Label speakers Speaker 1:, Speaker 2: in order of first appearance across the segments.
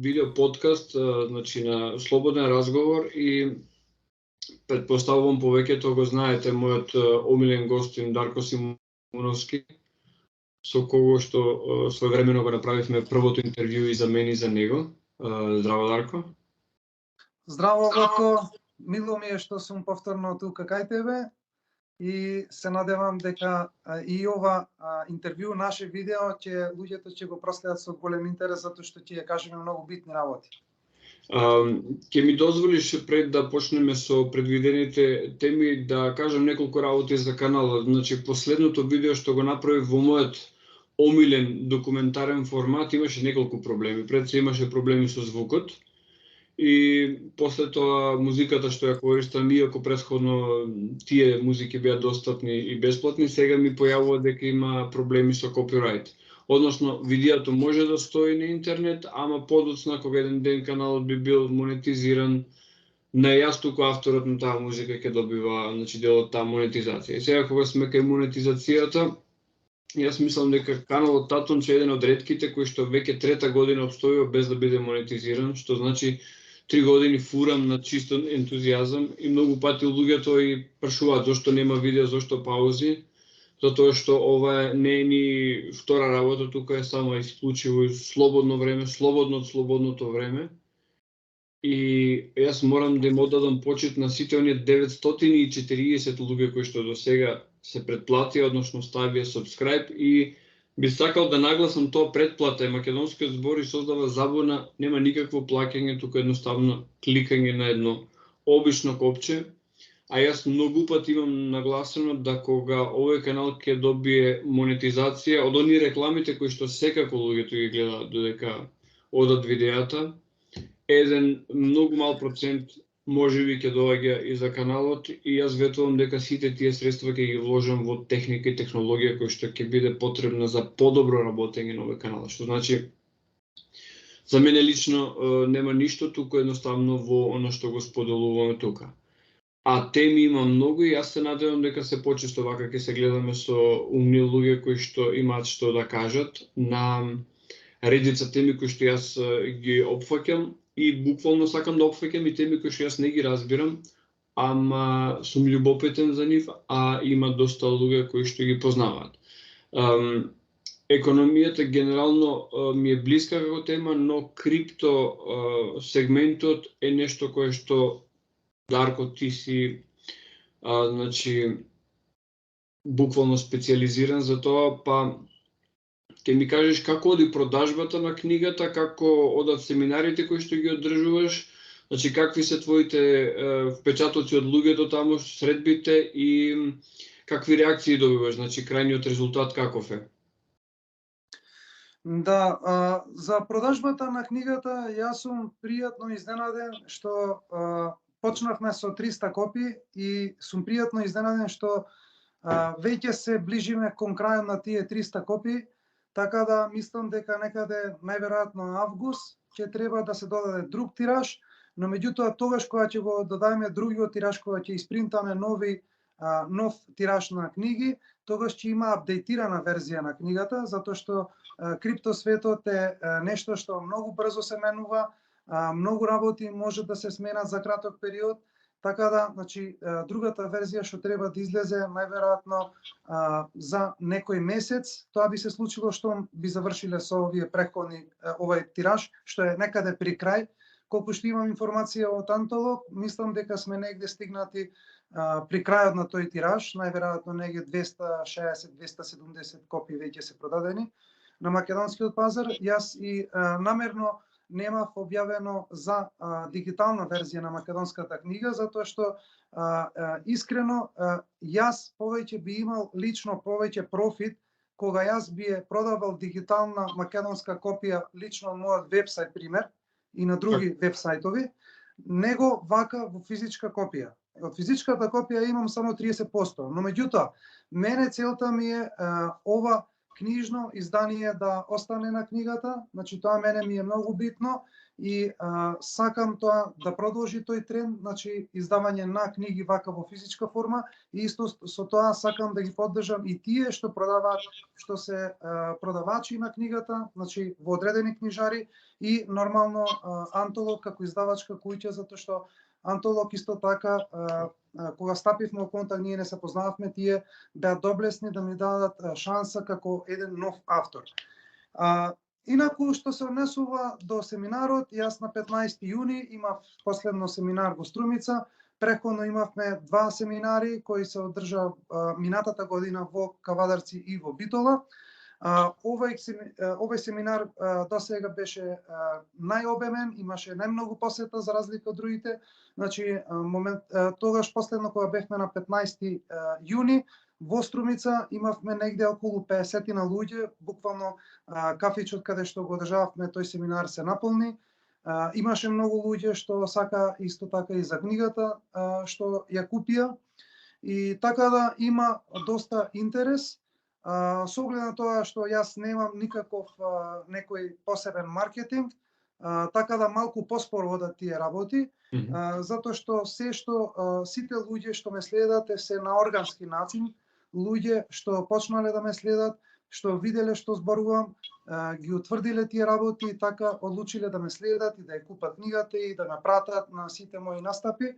Speaker 1: видео подкаст, значи на слободен разговор и предпоставувам повеќето го знаете мојот омилен гостин Дарко Симуновски, со кого што своевремено го направивме првото интервју и за мене и за него. Здраво, Дарко.
Speaker 2: Здраво, Вотко. Мило ми е што сум повторно тука кај тебе и се надевам дека и ова интервју, наше видео, луѓето ќе го проследат со голем интерес, затоа што ќе ја кажеме многу битни работи.
Speaker 1: Ќе ми дозволиш пред да почнеме со предвидените теми да кажам неколку работи за каналот. Значи, последното видео што го направив во мојот омилен документарен формат имаше неколку проблеми. Пред се имаше проблеми со звукот и после тоа музиката што ја користам, иако претходно тие музики беа достапни и бесплатни, сега ми појавува дека има проблеми со копирајт. Односно, видеото може да стои на интернет, ама подоцна кога еден ден каналот би бил монетизиран, на јас туку авторот на таа музика ќе добива, значи, дел од таа монетизација. И сега кога сме кај монетизацијата, јас мислам дека каналот Татунче е еден од ретките кои што веќе трета година обстојува без да биде монетизиран, што значи 3 години фурам на чисто ентузијазам и многу пати луѓето и прашуваат зошто нема видео, зошто паузи, затоа што ова не е ни втора работа, тука е само исклучиво слободно време, слободно од слободното време. И јас морам да им оддадам почит на сите оние 940 луѓе кои што до сега се претплатија, односно ставија subscribe, и би сакал да нагласам тоа претплата. Македонскиот збор и создава забуна, нема никакво плаќање, туку едноставно кликање на едно обично копче. А јас многу пати имам нагласено да кога овој канал ќе добие монетизација од оние рекламите кои што секако луѓето ги гледаат додека одат видеата, еден многу мал процент можеби ќе доаѓа и за каналот, и јас ветувам дека сите тие средства ќе ги вложам во техника и технологија која што ќе биде потребна за подобро работење на овој канал. Што значи, за мене лично нема ништо туку, едноставно во оно што го споделуваме тука. А теми има многу и јас се надевам дека се почесто вака ќе се гледаме со умни луѓе кои што имаат што да кажат на редица теми кои што јас ги опфаќам и буквално сакам да опфаќам и теми кои што јас не ги разбирам, ама сум љубопитен за нив, а има доста луѓе кои што ги познаваат. Економијата генерално ми е блиска како тема, но крипто сегментот е нешто кое што, Дарко, ти си значи буквално специализиран за тоа, па ќе ми кажеш како оди продажбата на книгата, како одат семинарите кои што ги одржуваш, значи какви се твоите впечатоци од луѓето таму, средбите и какви реакции добиваш, значи крајниот резултат каков е?
Speaker 2: Да, за продажбата на книгата јас сум пријатно изненаден што почнавме со 300 копии и сум пријатно изненаден што веќе се ближиме кон крајот на тие 300 копии, така да мислам дека некаде најверојатно август ќе треба да се додаде друг тираж, но меѓутоа тогаш кога ќе го додадеме другиот тираж, кога ќе испринтаме нов тираж на книги, тогаш ќе има апдейтирана верзија на книгата, затоа што криптосветот е нешто што многу брзо се менува, многу работи може да се сменат за краток период, така да, значи, другата верзија што треба да излезе најверојатно за некој месец, тоа би се случило што би завршиле со овие преходни овој тираж, што е некаде при крај. Колку што имам информација од Антолог, мислам дека сме негде стигнати при крајот на тој тираж, најверојатно негде 260-270 копии веќе се продадени на македонскиот пазар. Јас и намерно немав објавено за дигитална верзија на македонската книга, затоа што искрено јас повеќе би имал лично повеќе профит кога јас би е продавал дигитална македонска копија лично од мојот вебсајт, пример, и на други вебсајтови, него вака во физичка копија. Од физичката копија имам само 30%, но меѓутоа, мене целта ми е ова книжно издание да остане на книгата, значи тоа мене ми е многу битно и сакам тоа да продолжи тој тренд, значи издавање на книги вака во физичка форма и исто со тоа сакам да ги поддржам и тие што продаваат, што се продавачи на книгата, значи во одредени книжари и нормално Антолог како издавачка куќа, затоа што Антолог исто така кога стапивме во контакт, ние не се познававме, тие беа доблесни да ми дадат шанса како еден нов автор. Инаку, што се однесува до семинарот, јас на 15 јуни имав последно семинар во Струмица, преходно имавме 2 семинари кои се одржа минатата година во Кавадарци и во Битола. Овој семинар досега беше најобемен, имаше најмногу посета за разлика од другите. Значи, тогаш последно кога бевме на 15 јуни, во Струмица имавме негде околу 50 на луѓе, буквално кафичот каде што го одржававме тој семинар се наполни. Имаше многу луѓе што сака исто така и за книгата што ја купија. И така да има доста интерес. Со оглед на тоа што јас немам никаков некој посебен маркетинг, така да малку поспоро одат тие работи, затоа што сите луѓе што ме следат се на органски начин, луѓе што почнале да ме следат, што виделе што зборувам, ги утврдиле тие работи и така одлучиле да ме следат и да ја купат книгата и да ме пратат на сите мои настапи.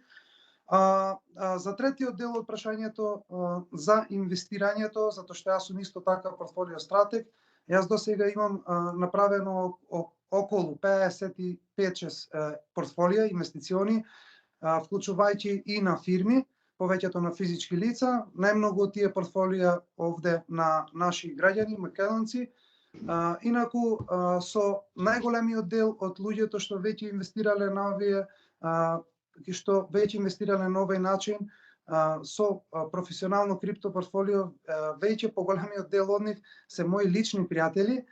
Speaker 2: За третиот дел од прашањето за инвестирањето, затоа што јас сум исто така портфолио стратег, јас досега имам направено околу 55-6 портфолија инвестициони, вклучувајќи и на фирми, повеќето на физички лица, најмногу од тие портфолија овде на наши граѓани, македонци. Инаку со најголемиот дел од луѓето што веќе инвестирале на овие што веќе инвестирале на овој начин со професионално крипто портфолио, веќе поголемиот дел од нив се мои лични пријатели.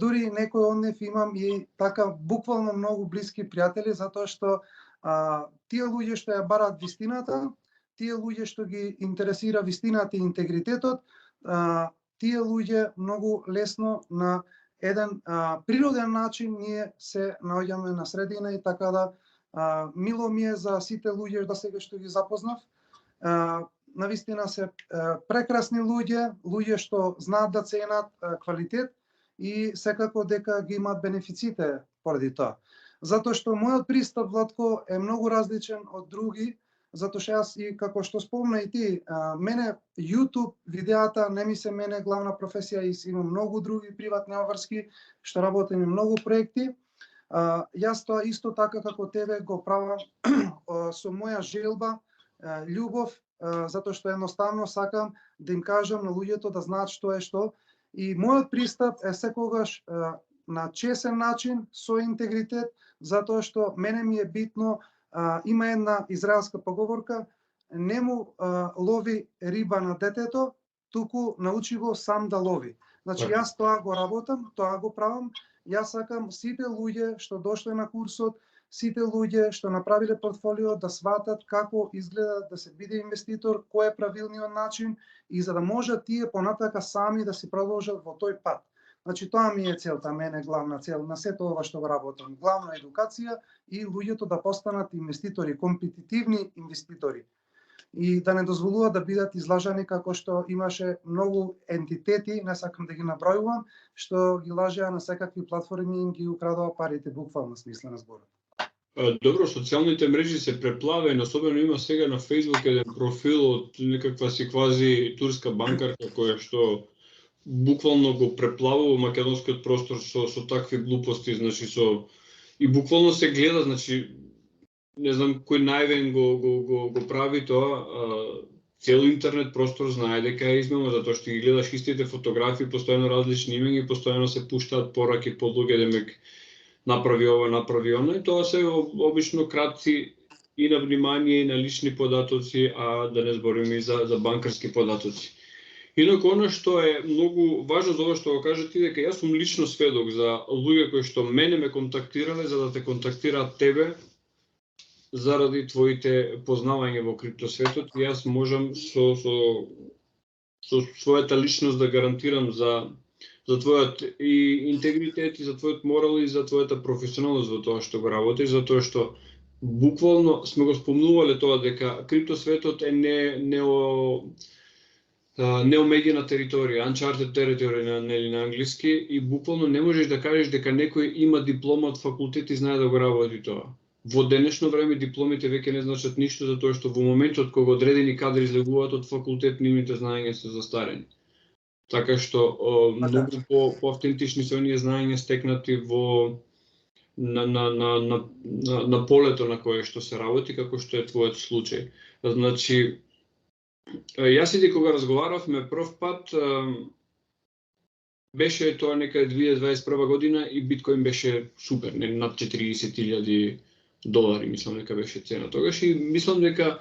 Speaker 2: Дури некои од нив имам и така буквално многу блиски пријатели, затоа што тие луѓе што ја бараат вистината, тие луѓе што ги интересира вистината и интегритетот, тие луѓе многу лесно на еден природен начин ние се наоѓаме на средина и така да мило ми е за сите луѓе да сега што ги запознав. Навистина се прекрасни луѓе што знаат да ценат квалитет и секако дека ги имаат бенефиците поради тоа. Затоа што мојот пристап, Владко, е многу различен од други, затоа што јас и како што спомна и ти, мене YouTube видеата не ми се мене главна професија и имам многу други приватни обврски што работам и многу проекти. Јас тоа исто така како тебе го правам со моја желба, љубов, затоа што едноставно сакам да им кажам на луѓето да знаат што е што. И мојот пристап е секогаш на чесен начин, со интегритет, затоа што мене ми е битно, има една израелска поговорка, не му лови риба на детето, туку научи го сам да лови. Значи јас тоа го работам, тоа го правам. Јас сакам сите луѓе што дошле на курсот, сите луѓе што направиле портфолио да сватат како изгледа да се биде инвеститор, кој е правилниот начин и за да можат тие понатака сами да си продолжат во тој пат. Значи тоа ми е целта, мене главна цел на сето ова што го работам. Главна едукација и луѓето да постанат инвеститори, компетитивни инвеститори. И да не дозволуваат да бидат излажани како што имаше многу ентитети, не сакам да ги набројувам, што ги лажеа на секакви платформи и им ги украдоа парите буквално смисла на зборот.
Speaker 1: Добро, социјалните мрежи се преплавени, особено има сега на Facebook еден профил од некаква си квази турска банкарка која што буквално го преплавува македонскиот простор со такви глупости, значи и буквално се гледа, значи не знам кој наивен го прави тоа, цел интернет простор знае дека е измама, затоа што ги гледаш истите фотографии, постојано различни имења и постојано се пуштаат пораки под луѓе демек направи ова, направи она, и тоа се обично кратци и на внимание и на лични податоци, а да не збориме и за банкарски податоци. Инаку она што е многу важно за ова што го кажа ти, дека јас сум лично сведок за луѓе кои што мене ме контактирале за да те контактираат тебе заради твоите познавања во криптосветот, и јас можам со со својата личност да гарантирам за твојот и интегритет, и за твојот морал, и за твојата професионалност во тоа што го работиш, затоа што буквално сме го спомнувале тоа дека криптосветот е неомеѓена територија, uncharted territory на англиски, и буквално не можеш да кажеш дека некој има диплома од факултет и знае да го работи тоа. Во денешно време дипломите веќе не значат ништо, затоа што во моментот кога одредени кадри излегуваат од факултет, нивните знаења се застарени. Така што многу по-автентични се оние знаења стекнати на полето на кое што се работи, како што е твојот случај. Значи, јас и ти кога разговаравме прв пат, беше тоа некаде 2021 година и биткоин беше супер, над $40,000, мислам дека беше цена тогаш, и мислам дека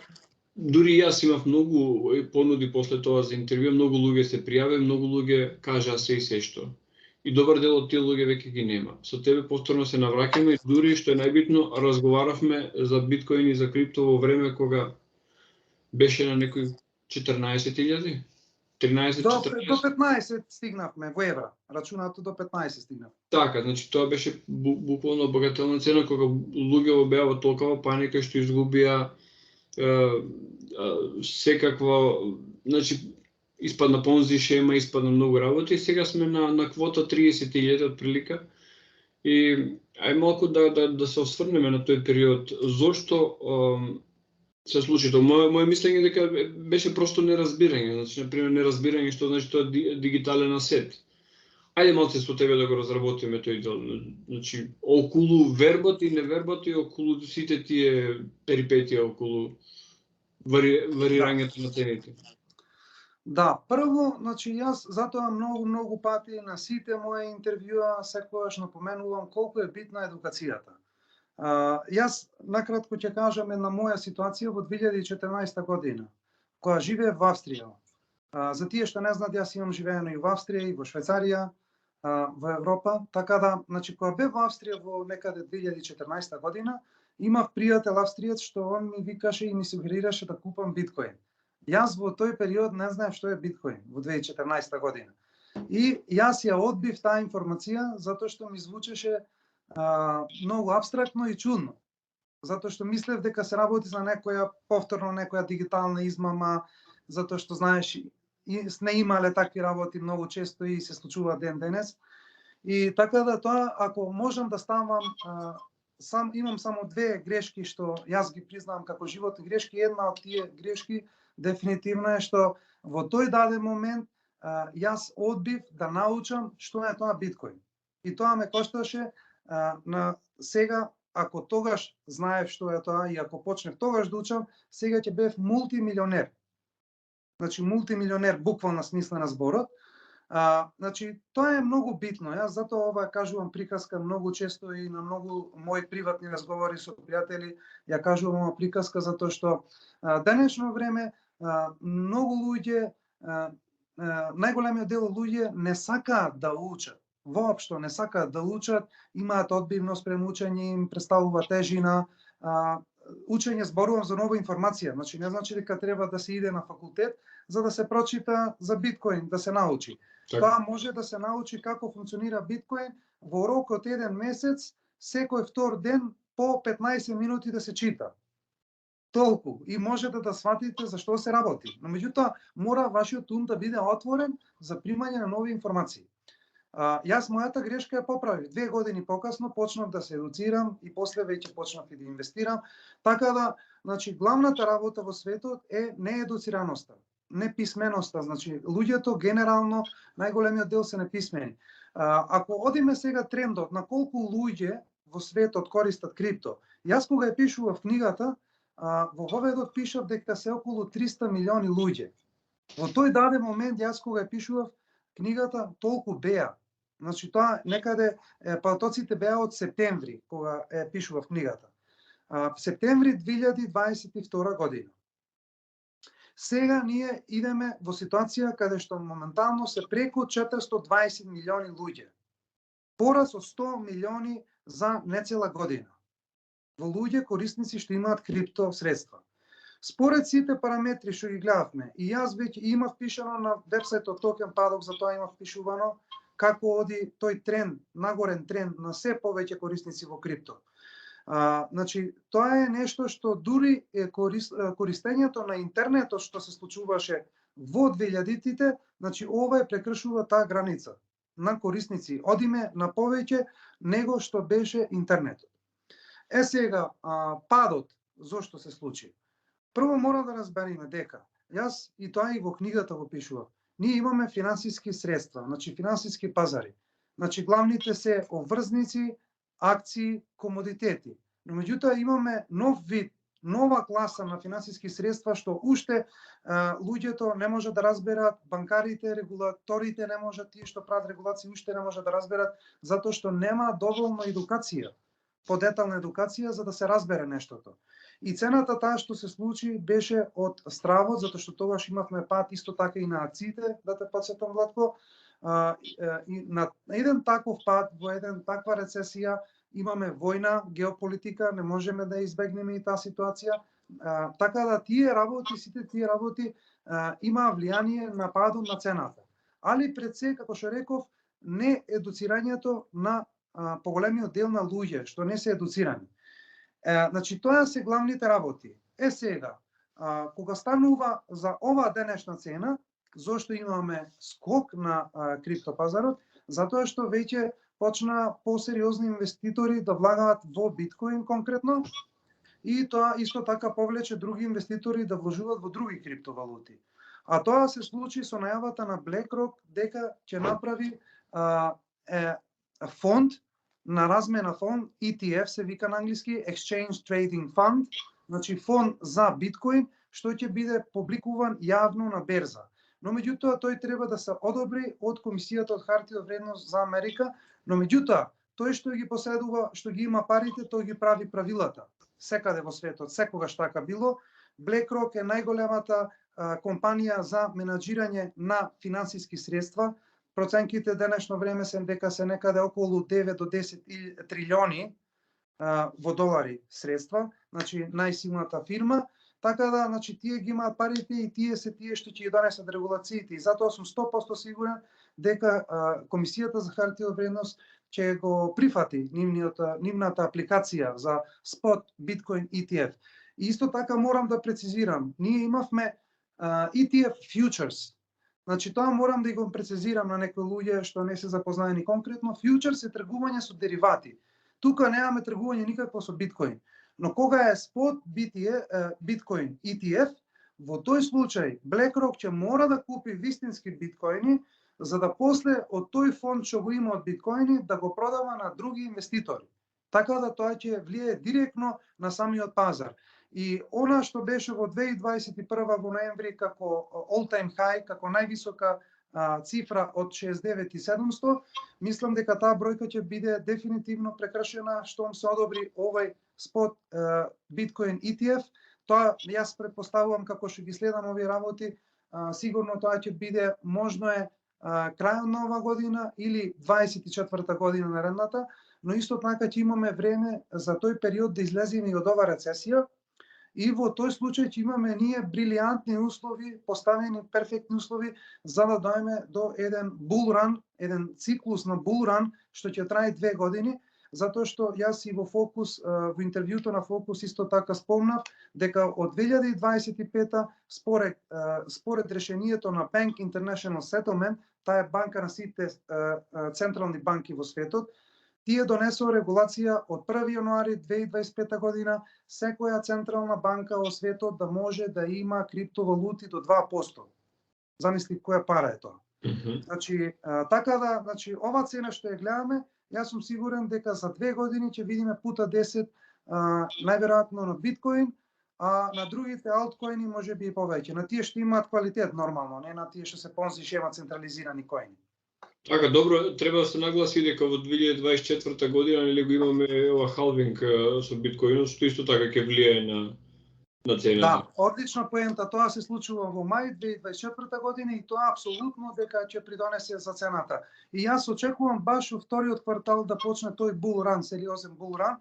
Speaker 1: дури јас имав многу понуди после тоа за интервју, многу луѓе се пријави, многу луѓе кажаа се и се што. И добар дел од тие луѓе веќе ги нема. Со тебе повторно се навраќаме и дури што е најбитно, разговаравме за биткоин и за крипто во време кога беше на некои 14,000? 13-14?
Speaker 2: До 15 стигнавме во евра. Рачунато до 15 стигнав.
Speaker 1: Така, значи тоа беше буквално багателна цена кога луѓе во беа во толкова паника што изгубија секаква, значи испадна понзи шема, испадна многу работи, и сега сме на квота 30,000 од прилика. И ај малку да се осврнеме на тој период. Зошто се случи тоа? Моје мислење дека беше просто неразбирање, значи на пример неразбирање што значи тоа дигитален асет. Ајде малце со тебе да го разработиме тој дел, значи околу вербот и невербот и околу сите тие перипетија околу варирањето на цените.
Speaker 2: Да, прво, значи јас затоа многу пати на сите мои интервјуа секогаш напоменувам колку е битна едукацијата. Јас накратко ќе кажам една моја ситуација во 2014 година, која живеев во Австрија. За тие што не знаат, јас имам живеено и во Австрија, и во Швајцарија, во Европа, така да, значи кога бев во Австрија во некаде 2014 година, имав пријател австриец што он ми викаше и ми сугерираше да купам биткоин. Јас во тој период не знаев што е биткоин во 2014 година. И јас ја одбив таа информација затоа што ми звучеше многу апстрактно и чудно. Затоа што мислев дека се работи за повторно некоја дигитална измама, затоа што знаеш и не имале такви работи многу често и се случува ден денес. И така да тоа, ако можам да ставам, имам само две грешки што јас ги признавам како животни грешки. Една од тие грешки дефинитивно е што во тој даден момент јас одбив да научам што е тоа биткоин. И тоа ме кошташе на сега, ако тогаш знаев што е тоа и ако почнев тогаш да учам, сега ќе бев мултимилионер. Значи мултимилионер буквално смисла на зборот. Значи тоа е многу битно. Јас затоа ова кажувам приказка многу често и на многу мои приватни разговори со пријатели ја кажувам ова приказка затоа што денешно време многу луѓе, најголемиот дел од луѓе не сакаат да учат. Воопшто не сакаат да учат, имаат одбивност према учење, им представува тежина. Учење зборувам за нова информација, значи не значи дека треба да се иде на факултет за да се прочита за биткоин, да се научи. Так. Тоа може да се научи како функционира биткоин во рок од 1 месец, секој втор ден по 15 минути да се чита. Толку. И можете да сватите за што се работи. Но меѓутоа мора вашиот ум да биде отворен за примање на нови информации. Јас мојата грешка ја поправив. 2 години покасно почнав да се едуцирам и после веќе почнав и да инвестирам. Така да, значи, главната работа во светот е неедуцираноста, неписменоста. Значи, луѓето генерално, најголемиот дел се неписмени. Ако одиме сега трендот на колку луѓе во светот користат крипто, јас кога ја пишував книгата, во воведот пишав дека се околу 300 милиони луѓе. Во тој даден момент, јас кога ја пишував книгата, толку беа. Значи тоа некаде потоците беа од септември кога ја пишував книгата. Септември 2022 година. Сега ние идеме во ситуација каде што моментално се преку 420 милиони луѓе. Порас од 100 милиони за нецела година. Во луѓе корисници што имаат крипто средства. Според сите параметри што ги гледавме, и јас веќе имав пишано на вебсајтот Токен Падок, за тоа имав пишувано како оди тој тренд, нагорен тренд на се повеќе корисници во крипто. Значи, тоа е нешто што дури користењето на интернетот што се случуваше во 2000-тите, значи ова прекршува таа граница на корисници. Одиме на повеќе него што беше интернетот. Сега, падот, зошто се случи? Прво мора да разбереме дека, јас и тоа и во книгата го пишувам, ние имаме финансиски средства, значи финансиски пазари. Значи главните се обврзници, акции, комодитети. Но меѓутоа имаме нов вид, нова класа на финансиски средства што уште луѓето не може да разберат, банкарите, регулаторите не можат, тие што прават регулации уште не може да разберат, затоа што нема доволно едукација, подетална едукација за да се разбере нештото. И цената таа што се случи беше од стравот, затоа што тогаш имавме пат исто така и на акциите, да те подсетам Владко, и на еден таков пат, во еден таква рецесија, имаме војна, геополитика, не можеме да избегнеме и таа ситуација. Така да тие работи, сите тие работи имаа влијание на падот на цената. Али пред се, како што реков, не едуцирањето на поголемиот дел на луѓе што не се едуцирани. Значи тоа се главните работи. Сега, кога станува за ова денешна цена, зошто имаме скок на криптопазарот? Затоа што веќе почна посериозни инвеститори да влагаат во биткоин конкретно, и тоа исто така повлече други инвеститори да вложуваат во други криптовалути. А тоа се случи со најавата на BlackRock дека ќе направи фонд на размена фонд, ETF се вика на англиски, Exchange Trading Fund, значи фонд за биткоин, што ќе биде публикуван јавно на берза. Но меѓутоа тој треба да се одобри од Комисијата од хартија од вредност за Америка, но меѓутоа тој што ги поседува, што ги има парите, тој ги прави правилата. Секаде во светот, секогаш така било. BlackRock е најголемата компанија за менаџирање на финансиски средства. Проценките денешно време се дека се некаде околу 9 до 10 трилиони во долари средства, значи најсилната фирма. Така да, значи, тие ги имаат парите и тие се тие што ќе ги донесат регулациите. И затоа сум 100% сигурен дека Комисијата за хартија од вредност ќе го прифати нивната апликација за спот биткоин ETF. И исто така морам да прецизирам, ние имавме ETF futures. Значи тоа морам да го прецизирам на некои луѓе што не се запознаени конкретно. Futures е тргување со деривати. Тука немаме тргување никакво со биткоин. Но кога е спот биткоин ETF, во тој случај BlackRock ќе мора да купи вистински биткоини, за да после од тој фонд што го има од биткоини да го продава на други инвеститори. Така да тоа ќе влие директно на самиот пазар. И она што беше во 2021 во ноември како all-time high, како највисока цифра од 69.700, мислам дека таа бројка ќе биде дефинитивно прекршена штом се одобри овој спот биткоин ETF. Тоа јас претпоставувам како што ги следам овие работи, сигурно тоа ќе биде можно е крајот на ова година или 24-та година наредната, но исто така ќе имаме време за тој период да излеземе и од ова рецесија. И во тој случај ќе имаме ние брилијантни услови, поставени перфектни услови за да дојме до еден bull run, еден циклус на bull run што ќе трае 2 години, затоа што јас и во Фокус, во интервјуто на Фокус исто така спомнав дека од 2025 според решението на Bank International Settlement, таа е банка на сите централни банки во светот, тие донесоа регулација од 1 јануари 2025 година секоја централна банка во светот да може да има криптовалути до 2%. Замисли која пара е тоа. Значи, така да, значи ова цена што ја гледаме, јас сум сигурен дека за 2 години ќе видиме пута 10 најверојатно на биткоин, а на другите алткоини може би и повеќе. На тие што имаат квалитет нормално, не на тие што се понзи шема централизирани коини.
Speaker 1: Така, добро, треба да се нагласи дека во 2024 година нели го имаме ова халвинг со биткоинот, што исто така ќе влијае на цената.
Speaker 2: Да, одлична поента, тоа се случува во мај 2024 година и тоа апсолутно дека ќе придонесе за цената. И јас очекувам баш во вториот квартал да почне тој bull run, сериозен bull run.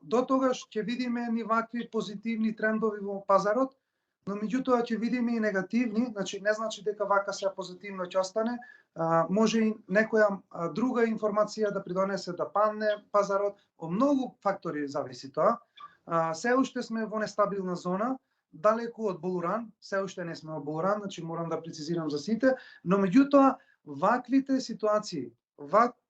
Speaker 2: До тогаш ќе видиме ни вакви позитивни трендови во пазарот, но меѓутоа ќе видиме и негативни, значи не значи дека вака се позитивно ќе остане, може и некоја друга информација да придонесе да падне пазарот, од многу фактори зависи тоа. Се уште сме во нестабилна зона, далеку од булуран, се уште не сме во булуран, значи морам да прецизирам за сите, но меѓутоа ваквите ситуации,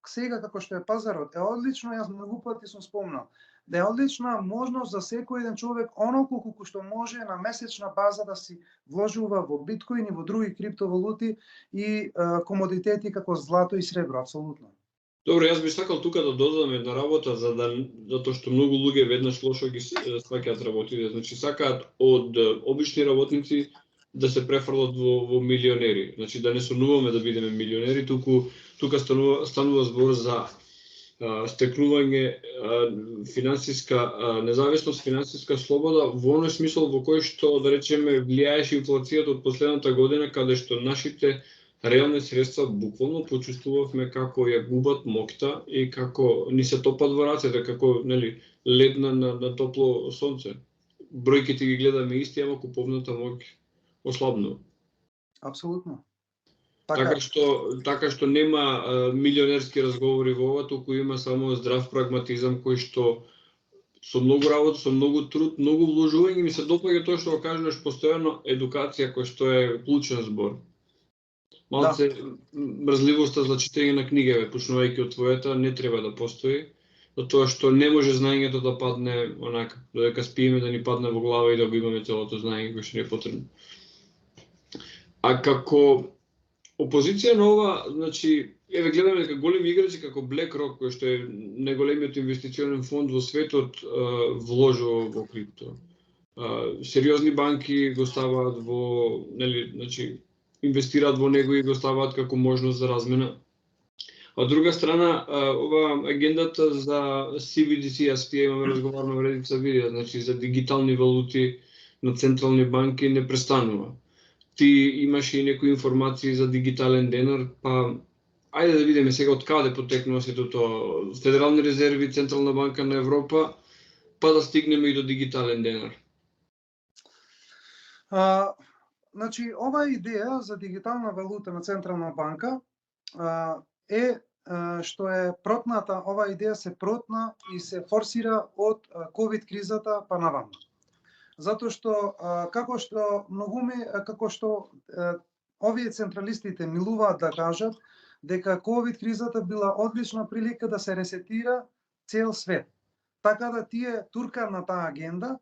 Speaker 2: сега како што е пазарот, е одлично, јас многу пати сум спомнал, да е одлична можност за секој еден човек онолку колку што може на месечна база да си вложува во биткоин и во други криптовалути и комодитети како злато и сребро, апсолутно.
Speaker 1: Добро, јас би сакал тука да додадам една работа, затоа што многу луѓе веднаш лошо ги сваќаат работите. Значи сакаат од обични работници да се префрлат во милионери. Значи да не сонуваме да бидеме милионери, тука станува збор за стекнување финансиска независност, финансиска слобода во оној смисол во кој што, да речеме, влијаеше инфлацијата од последната година, каде што нашите реални средства буквално почувствувавме како ја губат моќта и како ни се топат во рацете, како нели лед на топло сонце. Бројките ги гледаме исти, ама куповната моќ ослабнува.
Speaker 2: Апсолутно.
Speaker 1: Така што нема милионерски разговори во ова, туку има само здрав прагматизам кој што со многу работа, со многу труд, многу вложување, ми се допаѓа тоа што го кажеш постојано, едукација кој што е клучен збор. Малце мрзливоста за читање на книга, почнувајќи од твојата, не треба да постои, затоа што не може знаењето да падне онака, додека спиеме да ни падне во глава и да го имаме целото знаење кој што ни е потребно. А како опозиција на ова, значи, еве гледаме дека големи играчи како BlackRock, кој што е најголемиот инвестиционен фонд во светот, вложува во крипто. Сериозни банки го ставаат во, нели, значи, инвестираат во него и го ставаат како можност за размена. Од друга страна, ова агендата за CBDC, јас тие имаме разговарно во редица видеа, значи за дигитални валути на централни банки не престанува. Ти имаш и некои информации за дигитален денар, па ајде да видиме сега од каде потекнува сето тоа, Федерални резерви, Централна банка на Европа, па да стигнеме и до дигитален денар.
Speaker 2: Значи, ова идеја за дигитална валута на Централна банка е што е протната, ова идеја се протна и се форсира од ковид кризата па наваму. Затоа што како што овие централистите милуваат да кажат дека ковид кризата била одлична прилика да се ресетира цел свет. Така да тие туркаат на таа агенда.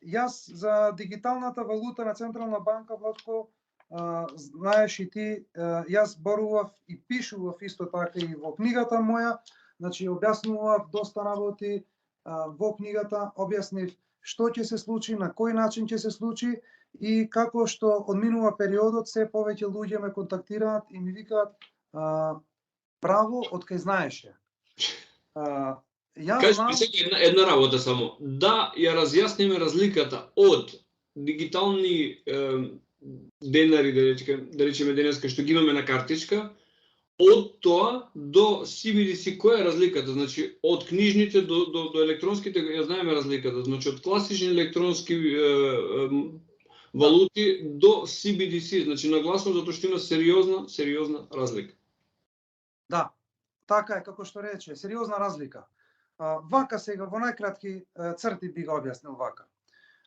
Speaker 2: Јас за дигиталната валута на Централна банка, Владко, знаеш и ти, јас борував и пишував исто така и во книгата моја, значи објаснував доста работи во книгата, објаснив што ќе се случи, на кој начин ќе се случи и како што одминува периодот, се повеќе луѓе ме контактираат и ми викаат право од кај знаеше.
Speaker 1: Кажи ми сега една работа само. Да ја разјасниме разликата од дигитални денари, да речеме денеска, што ги имаме на картичка, од тоа до CBDC, која е разликата? Значи, од книжните до електронските, ја знаеме разликата. Значи, од класични електронски валути до CBDC, значи нагласно затоа што има сериозна разлика.
Speaker 2: Да, така е, како што рече, сериозна разлика. Вака сега, во најкратки црти би го објаснил вака.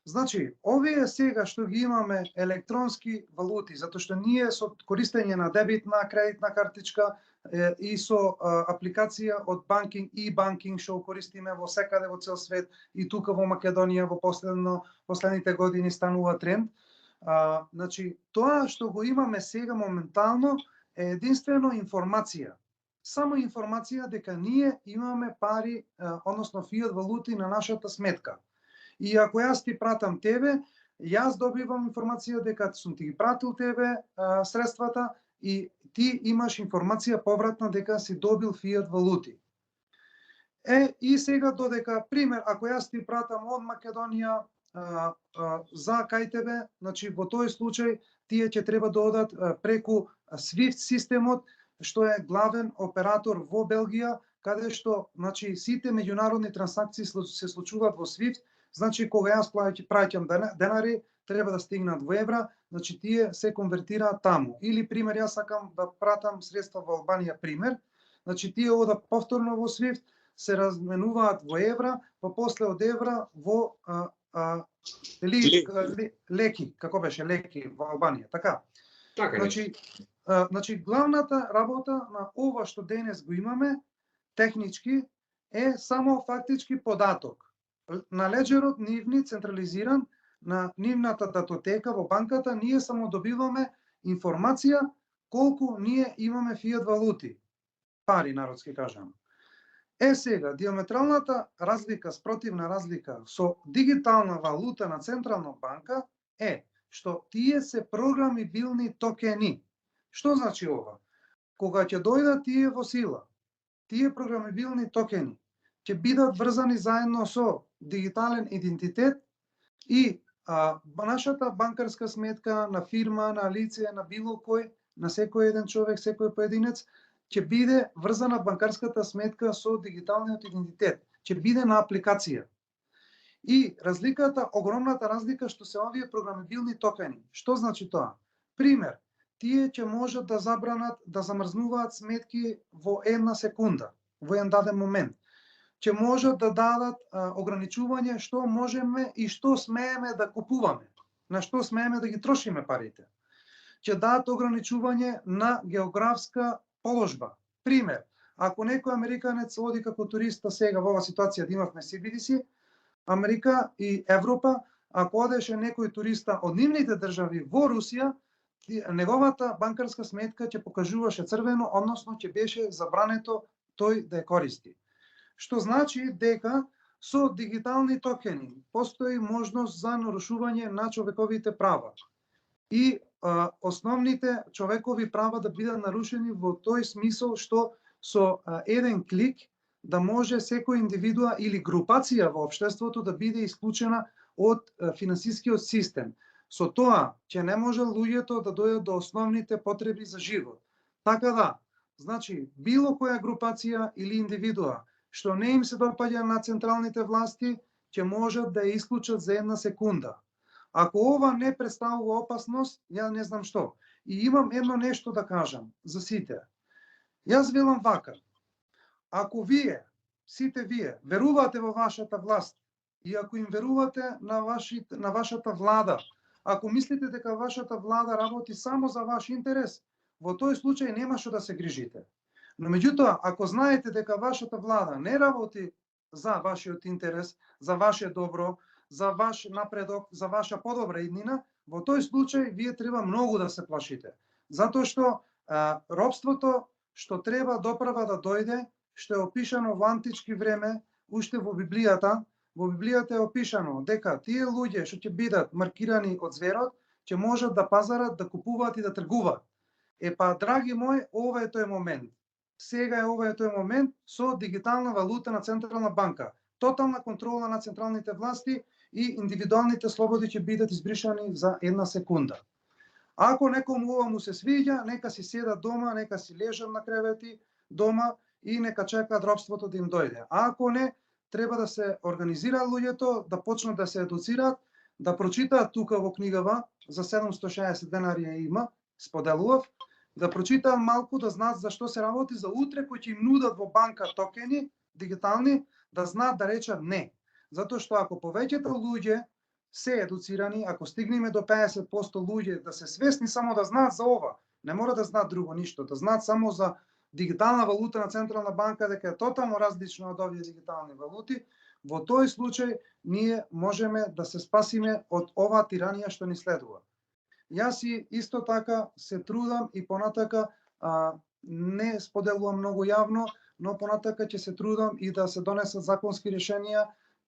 Speaker 2: Значи, овие сега што ги имаме електронски валути, затоа што ние со користење на дебитна, кредитна картичка и со апликација од банкинг и банкинг што користиме во секаде во цел свет и тука во Македонија во последните години станува тренд. Значи, тоа што го имаме сега моментално е единствено информација. Само информација дека ние имаме пари, односно фиат валути на нашата сметка. И ако јас ти пратам тебе, јас добивам информација дека сум ти ги пратил тебе средствата и ти имаш информација повратна дека си добил фиат валути. И сега додека, пример, ако јас ти пратам од Македонија за кај тебе, значи во тој случај тие ќе треба да одат преку SWIFT системот, што е главен оператор во Белгија, каде што значи сите меѓународни трансакции се случуваат во SWIFT, значи кога јас праќам денари, треба да стигнат во евра, значи тие се конвертираат таму. Или пример, јас сакам да пратам средства во Албанија, пример, значи тие одат повторно во SWIFT, се разменуваат во евра, па после од евра во леки, како беше леки во Албанија, така.
Speaker 1: Така
Speaker 2: Значи главната работа на ова што денес го имаме технички е само фактички податок. На леџерот нивни централизиран, на нивната датотека во банката, ние само добиваме информација колку ние имаме фиат валути. Пари, народски кажам. Сега, диаметралната разлика, спротивна разлика со дигитална валута на Централна банка е што тие се програмибилни токени. Што значи ова? Кога ќе дојдат тие во сила, тие програмибилни токени ќе бидат врзани заедно со дигитален идентитет и нашата банкарска сметка на фирма, на лице, на било кој, на секој еден човек, секој поединец, ќе биде врзана банкарската сметка со дигиталниот идентитет, ќе биде на апликација. И разликата, огромната разлика што се овие програмибилни токени. Што значи тоа? Пример, тие ќе можат да забранат да замрзнуваат сметки во една секунда, во еден даден момент. Ќе можат да дадат ограничување што можеме и што смееме да купуваме, на што смееме да ги трошиме парите. Ќе дадат ограничување на географска положба. Пример, ако некој американец оди како туриста сега во оваа ситуација да имавме CBDC, Америка и Европа, ако одеше некој туриста од нивните држави во Русија, неговата банкарска сметка ќе покажуваше црвено, односно ќе беше забрането тој да ја користи. Што значи дека со дигитални токени постои можност за нарушување на човековите права. И основните човекови права да бидат нарушени во тој смисол што со еден клик да може секој индивидуа или групација во општеството да биде исклучена од финансискиот систем. Со тоа ќе не може луѓето да дојдат до основните потреби за живот. Така да, значи, било која групација или индивидуа што не им се допаѓа на централните власти, ќе можат да ја исклучат за една секунда. Ако ова не представува опасност, ја не знам што. И имам едно нешто да кажам за сите. Јас велам вака. Ако вие, сите вие, верувате во вашата власт и ако им верувате на вашата влада, ако мислите дека вашата влада работи само за ваш интерес, во тој случај нема што да се грижите. Но меѓутоа, ако знаете дека вашата влада не работи за вашиот интерес, за ваше добро, за ваш напредок, за ваша подобра иднина, во тој случај вие треба многу да се плашите. Затоа што робството што треба доправа да дојде, што е опишано во антички време, уште во Библијата е опишано дека тие луѓе што ќе бидат маркирани од зверот, ќе можат да пазарат, да купуваат и да тргуваат. Драги мој, ова е тој момент. Сега е ова е тој момент со дигитална валута на Централна банка. Тотална контрола на централните власти и индивидуалните слободи ќе бидат избришани за една секунда. Ако некому ова му се свиѓа, нека си седат дома, нека си лежат на кревети дома и нека чекаат робството да им дојде. А ако не, треба да се организираат луѓето, да почнат да се едуцираат, да прочитаат тука во книгава, за 760 денари ја има, споделував, да прочитаат малку, да знаат за што се работи, за утре кои ќе им нудат во банка токени дигитални, да знаат да речат не. Затоа што ако повеќето луѓе се едуцирани, ако стигнеме до 50% луѓе да се свесни само да знаат за ова, не мора да знаат друго ништо, да знаат само за дигитална валута на Централна банка, дека е тотално различно од овие дигитални валути, во тој случај ние можеме да се спасиме од оваа тиранија што ни следува. Јас и исто така се трудам и понатака не споделувам многу јавно, но понатака ќе се трудам и да се донесат законски решенија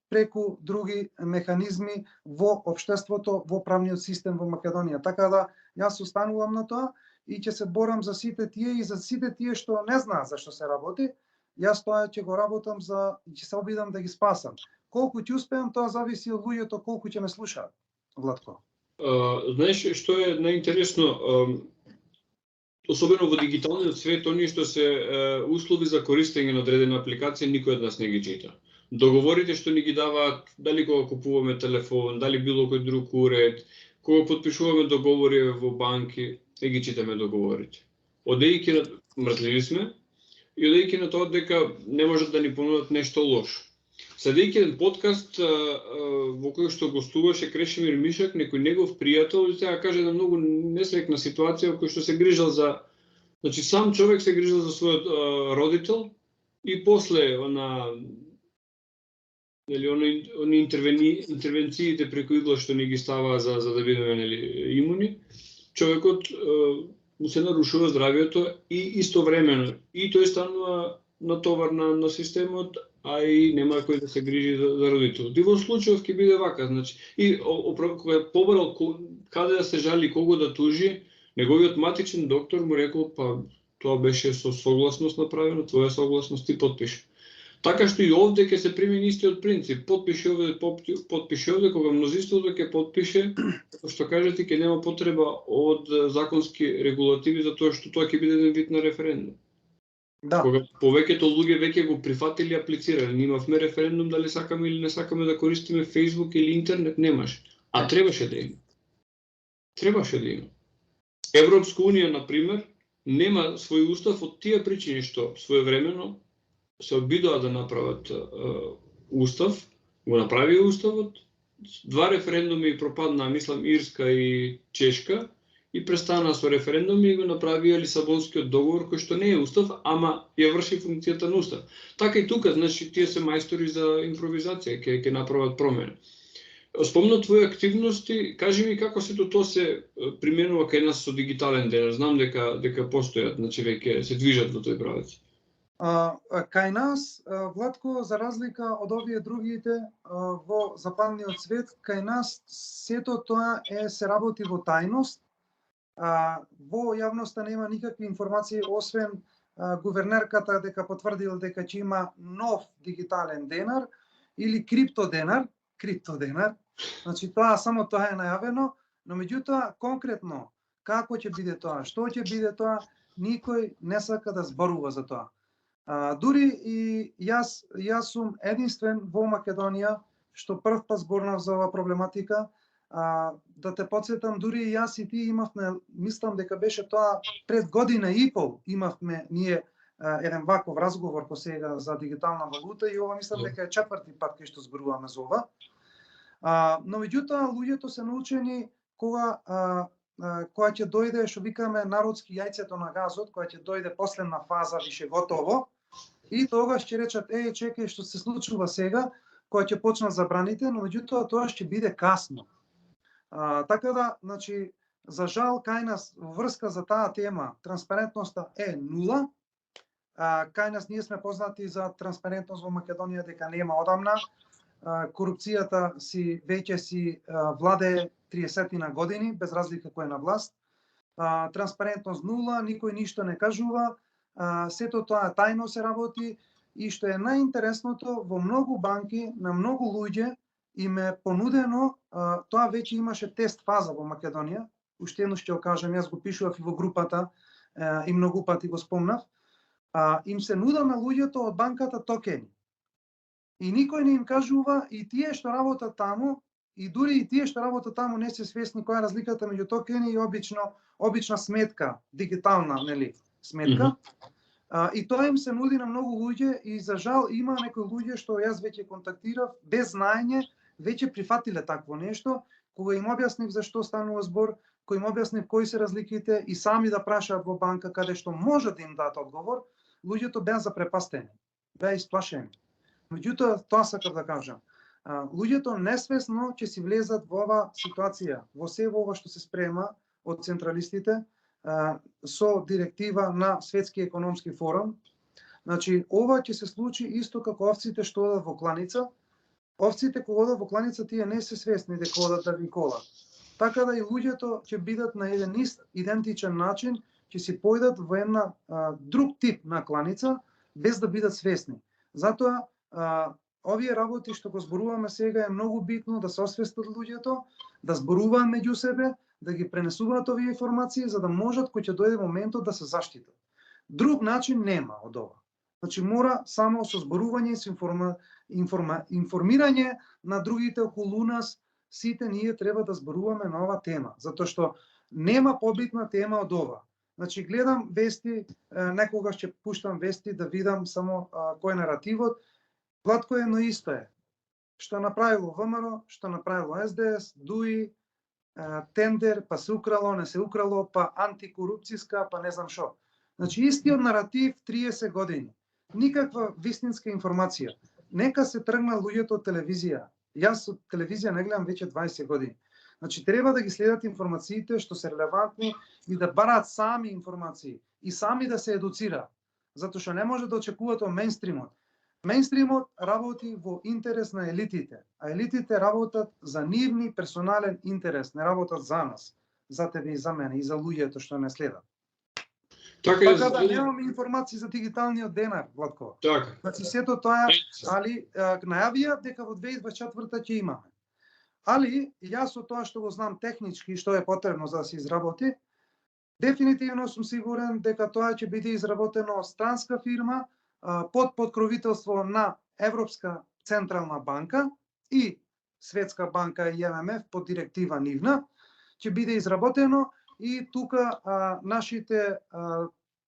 Speaker 2: преку други механизми во општеството, во правниот систем во Македонија. Така да јас останувам на тоа и ќе се борам за сите тие и за сите тие што не знаат за што се работи. Јас тоа ќе го работам и ќе се обидам да ги спасам. Колку ќе успеам, тоа зависи од луѓето колку ќе ме слушаат. Владко.
Speaker 1: Знаеш што е најинтересно? особено во дигиталниот свет, оние што се услови за користење на одредена апликација, никој од нас не ги чита. Договорите што ни ги даваат, дали кога купуваме телефон, дали било кој друг уред, кога потпишуваме договори во банки, не ги читаме договорите. Одејќи на мрзливи сме и одејќи на тоа дека не можат да ни понудат нешто лошо. Следејќи еден подкаст во кој што гостуваше Крешимир Мишак, некој негов пријател, и сега каже една многу несреќна ситуација во кој што се грижал за, значи сам човек се грижал за својот родител и после интервенциите преку игла што ни ги става за да бидеме имуни, човекот му се нарушува здравието и истовремено и тој станува натовар на системот, а и нема кој да се грижи за родителот. И во случајов ќе биде вака, значи, и кога побарал каде да се жали, кого да тужи, неговиот матичен доктор му рекол, па тоа беше со согласност направено, твоја согласност ти потпиши. Така што и овде ќе се примени истиот принцип, потпиши овде, кога мнозинството ќе потпише, како што кажете, ќе нема потреба од законски регулативи, затоа што тоа ќе биде еден вид на референдум.
Speaker 2: Да.
Speaker 1: Кога повеќето луѓе веќе го прифатили и аплицирали, ние имавме референдум дали сакаме или не сакаме да користиме Facebook или интернет, немаш. А требаше да има. Европска унија, например, нема свој устав од тие причини што своевремено се обидоа да направат устав, го направи уставот, 2 референдуми пропаднаа, мислам, Ирска и Чешка, и престана со референдуми и го направија Лисабонскиот договор, кој што не е устав, ама ја врши функцијата на устав. Така и тука, значи, тие се мајстори за импровизација, ќе направат промена. Спомна твои активности, кажи ми како сето тоа се применува кај нас со дигитален денар. Знам дека постојат, значи веќе се движат во тој правец.
Speaker 2: Кај нас, Владко, за разлика од овие другите во западниот свет, кај нас сето тоа се работи во тајност. Во јавноста нема никакви информации, освен гувернерката дека потврдил дека ќе има нов дигитален денар или криптоденар. Значи само тоа е најавено, но меѓутоа конкретно како ќе биде тоа, што ќе биде тоа, никој не сака да зборува за тоа. Дури и јас сум единствен во Македонија што прв пат зборнав за оваа проблематика. Да те подсетам, дури и јас и ти имавме, мислам дека беше тоа пред година и пол, имавме ние еден ваков разговор по сега за дигитална валута и ова мислам дека е 4ти пат кај што зборуваме за ова. Но меѓутоа луѓето се научени кога ќе дојде, што викаме народски јајцето на газот, кога ќе дојде последна фаза, више готово, и тогаш ќе речат, чекај, што се случува сега, кога ќе почнат забраните, но меѓутоа тоа ќе биде касно. Така да, значи, за жал, кај нас врска за таа тема, транспарентноста е нула. Кај нас ние сме познати за транспарентност во Македонија дека нема одамна. Корупцијата веќе си владее 30 години, без разлика кој е на власт. Транспарентност нула, никој ништо не кажува, сето тоа тајно се работи и што е најинтересното, во многу банки, на многу луѓе им е понудено, тоа веќе имаше тест фаза во Македонија, уште едно ќе го кажам, јас го пишував и во групата и многу пати го спомнав, им се нуда на луѓето од банката токени. И никој не им кажува, и тие што работат таму, и дури и тие што работат таму не се свесни која е разликата меѓу токени и обична сметка, дигитална, нели, сметка. И тоа им се нуди на многу луѓе и за жал има некои луѓе што јас веќе контактирав без знаење, веќе прифатиле такво нешто, кога им објаснив за што станува збор, кога им објаснив кои се разликите и сами да прашаат во банка каде што може да им дадат одговор, луѓето беа запрепастени, беа исплашени. Меѓутоа, тоа сакав да кажам. Луѓето несвесно ќе си влезат во ова ситуација, во се ова што се спрема од централистите со директива на Светски економски форум. Значи, ова ќе се случи исто како овците што одат во кланица. Овците кога одат во кланица, тие не се свесни дека одат да ви колат. Така да и луѓето ќе бидат на еден идентичен начин, ќе си појдат во една друг тип на кланица, без да бидат свесни. Затоа, овие работи што го зборуваме сега е многу битно да се освестат луѓето, да зборуваат меѓу себе, да ги пренесуваат овие информации за да можат кој ќе дојде моментот да се заштитат. Друг начин нема од ова. Значи мора само со зборување, со информирање на другите околу нас, сите ние треба да зборуваме на ова тема, затоа што нема побитна тема од ова. Значи гледам вести, некогаш ќе пуштам вести да видам само кој е наративот, гладко едно исто е. Што направило ВМРО, што направило СДС, ДУИ, тендер, па се украло, не се украло, па антикорупцијска, па не знам шо. Значи истиот наратив 30 години. Никаква вистинска информација. Нека се тргна луѓето од телевизија. Јас од телевизија не гледам веќе 20 години. Значи треба да ги следат информациите што се релевантни и да бараат сами информации и сами да се едуцираат. Затоа што не може да очекувате од мејнстримот. Мејнстримот работи во интерес на елитите, а елитите работат за нивни персонален интерес, не работат за нас, за тебе и за мене и за луѓето што не следат. Така да немаме информации за дигиталниот денар, Владко.
Speaker 1: Така.
Speaker 2: Значи сето тоа, али најавија дека во 2024 ќе имаме. Али јас од тоа што го знам технички што е потребно за да се изработи, дефинитивно сум сигурен дека тоа ќе биде изработено од странска фирма под покровителство на Европска централна банка и Светска банка и ММФ под директива нивна, ќе биде изработено и тука нашите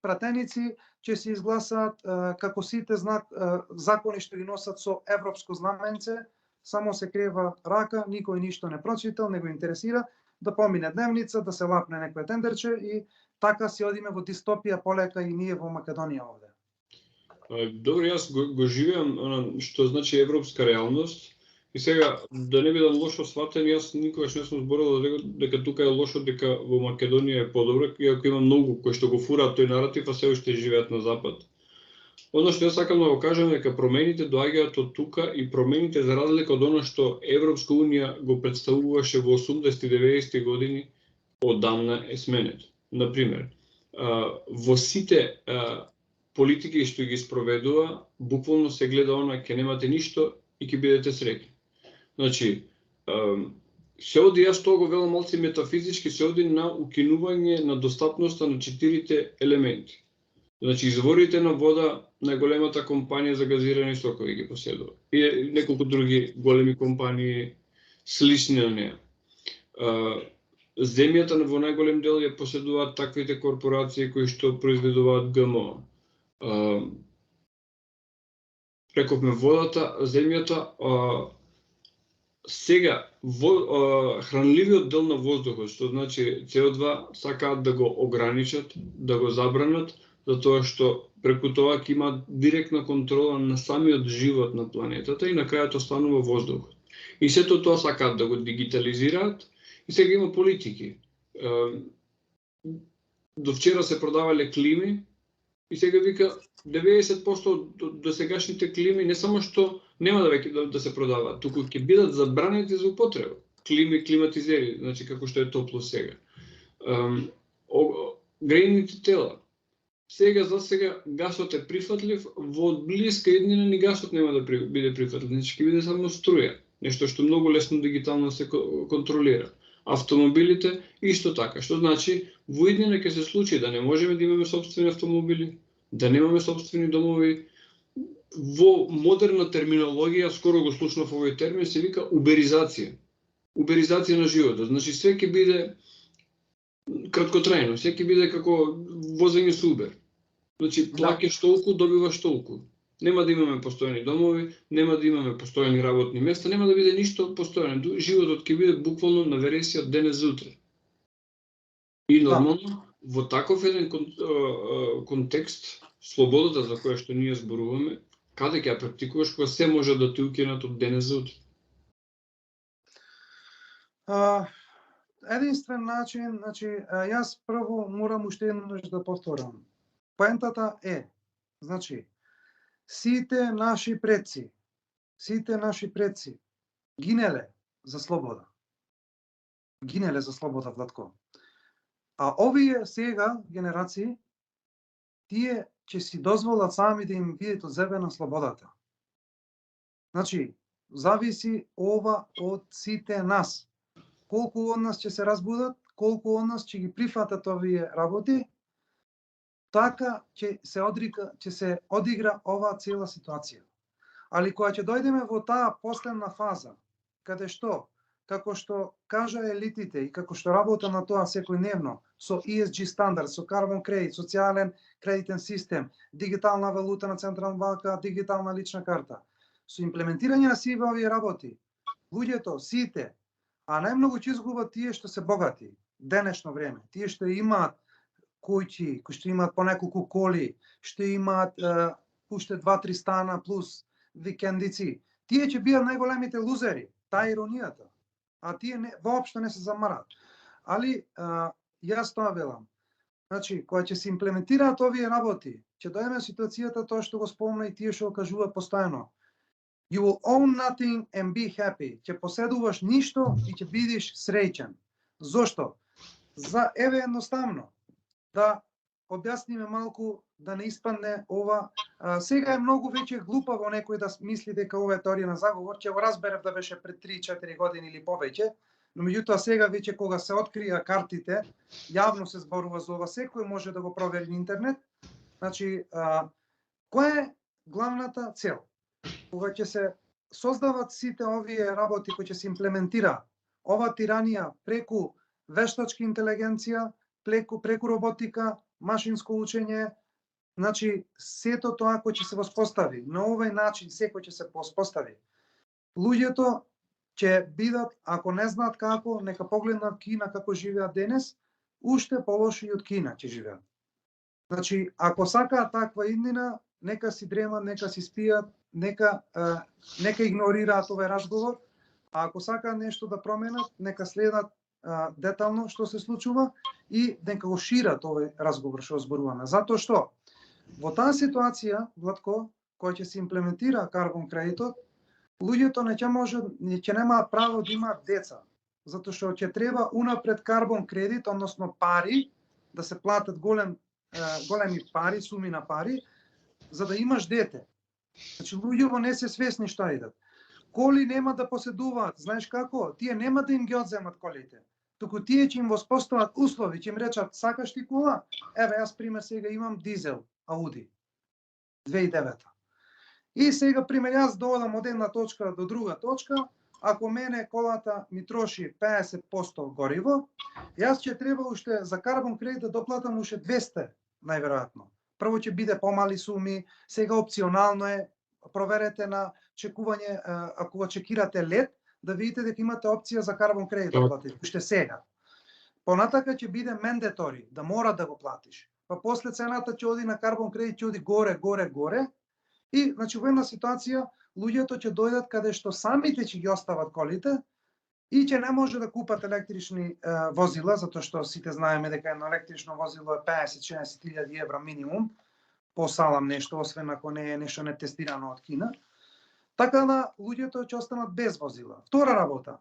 Speaker 2: пратеници ќе се изгласаат како сите закони што ги носат со европско знаменце, само се крева рака, никој ништо не прочитал, не го интересира, да помине дневница, да се лапне некој тендерче и така си одиме во дистопија полека и ние во Македонија овде.
Speaker 1: Добро, јас го живеам што значи европска реалност и сега да не бидам лошо сватен, јас никогаш не сум зборил дека тука е лошо, дека во Македонија е подобро, иако има многу кои што го фураат тој наратив, а се уште живеат на запад. Оно што јас сакам да го кажам е дека промените доаѓаат од тука и промените за разлика од оно што Европска унија го представуваше во 80-90 години, одамна е сменето. Например, во сите политики што ги спроведува, буквално се гледа она ќе немате ништо и ќе бидете среќни. Значи, се оди, јас тоа го велам малци метафизички, се оди на укинување на достапноста на 4 елементи. Значи, изворите на вода најголемата компанија за газирани сокови ги поседува. И неколку други големи компании слични на неа. Земјата во најголем дел ја поседуваат таквите корпорации кои што произведуваат ГМО. Рековме водата, земјата, сега хранливиот дел на воздухот, што значи CO2, сакаат да го ограничат, да го забранат, затоа што преку тоа ќе има директна контрола на самиот живот на планетата и на крајот останува воздухот. И сето тоа сакаат да го дигитализираат и сега има политики. До вчера се продавале клими и сега вика 90% до сегашните клими не само што нема да се продаваат, туку ќе бидат забранети за употреба. Климатизери, значи како што е топло сега. Грејните тела. Сега гасот е прифатлив, во блиска иднина ни гасот нема да биде прифатлив, значи ќе биде само струја, нешто што многу лесно дигитално се контролира. Автомобилите исто така, што значи во иднина ќе се случи да не можеме да имаме сопствени автомобили, да немаме сопствени домови. Во модерна терминологија, скоро го слушнав овој термин, се вика уберизација. Уберизација на животот, значи све ќе биде краткотрајно, се ќе биде како возење со Убер. Значи, плаќаш толку, добиваш толку. Нема да имаме постојани домови, нема да имаме постојани работни места, нема да биде ништо постојано. Животот ќе биде буквално на вересија од денес за утре. И нормално, во таков еден контекст, слободата за која што ние зборуваме, каде ќе ја практикуваш кога се може да ти укинат од денес за утре?
Speaker 2: Единствен начин, значи, јас прво морам уште еднаш да повторам. Поентата е, значи, сите наши предци гинеле за слобода. Гинеле за слобода, Владко. А овие сега генерации, тие ќе си дозволат сами да им видат одзебена слободата. Значи, зависи ова од сите нас. Колку од нас ќе се разбудат, колку од нас ќе ги прифатат овие работи, така ќе се одигра оваа цела ситуација. Али кога ќе дојдеме во таа последна фаза, каде што, како што кажа елитите и како што работа на тоа секојдневно, со ESG стандард, со карбон кредит, социјален кредитен систем, дигитална валута на Централна банка, дигитална лична карта, со имплементирање на сиве овие работи, луѓето, сите, а најмногу ќе изгубат тие што се богати, денешно време, тие што имаат куќи, кои што имаат по неколку коли, што имаат уште 2-3 стана плюс викендици, тие ќе бидат најголемите лузери, таа е иронијата. А тие воопшто не се замарат. Али јас тоа велам. Значи, кога ќе се имплементираат овие работи, ќе дојдеме ситуацијата тоа што го спомна и тие што го кажуваат постојано. You will own nothing and be happy. Ќе поседуваш ништо и ќе бидеш среќен. Зошто? Еве едноставно да објасниме малку, да не испадне ова. Сега е многу веќе глупаво некој да мисли дека ова е теорија на заговор, ќе го разберев да беше пред 3-4 години или повеќе, но меѓутоа сега веќе кога се открија картите, јавно се зборува за ова, секој може да го провери на интернет. Значи, која е главната цел? Кога ќе се создават сите овие работи кои ќе се имплементира ова тиранија преку вештачка интелигенција, преку роботика, машинско учење, значи сето тоа кој ќе се воспостави, на овој начин секој ќе се воспостави. Луѓето ќе бидат, ако не знаат како, нека погледнат Кина како живеат денес, уште полоши од Кина ќе живеат. Значи, ако сакаат таква иднина, нека си дремат, нека си спијат, нека игнорираат овој разговор, а ако сакаат нешто да променат, нека следат детално што се случува и нека го шират овој разговор што зборуваме. Затоа што во таа ситуација, Владко, која ќе се имплементира карбон кредитот, луѓето ќе немаат право да имаат деца, затоа што ќе треба унапред карбон кредит, односно пари, да се платат големи пари, суми на пари, за да имаш дете. Значи луѓето не се свесни што идат. Коли нема да поседуваат, знаеш како? Тие нема да им ги одземат колите. Туку тие ќе им воспостават услови, ќе им речат сакаш ти кола? Еве јас пример сега имам дизел Ауди 2009. И сега пример јас доодам од една точка до друга точка, ако мене колата ми троши 50% гориво, јас ќе треба уште за карбон кредит да доплатам уште 200 најверојатно. Прво ќе биде помали суми, сега опционално е, проверете на чекување, ако го чекирате лет, да видите дека имате опција за карбон кредит да платите, уште сега. Понатака ќе биде мандатори, да мора да го платиш. Па после цената ќе оди на карбон кредит, ќе оди горе, и значи во една ситуација луѓето ќе дојдат каде што самите ќе ги остават колите и ќе не може да купат електрични возила, затоа што сите знаеме дека едно електрично возило е 50-60.000 евра минимум, посалам нешто, освен ако не е нешто нетестирано од Кина. Така да луѓето ќе останат без возила. Втора работа.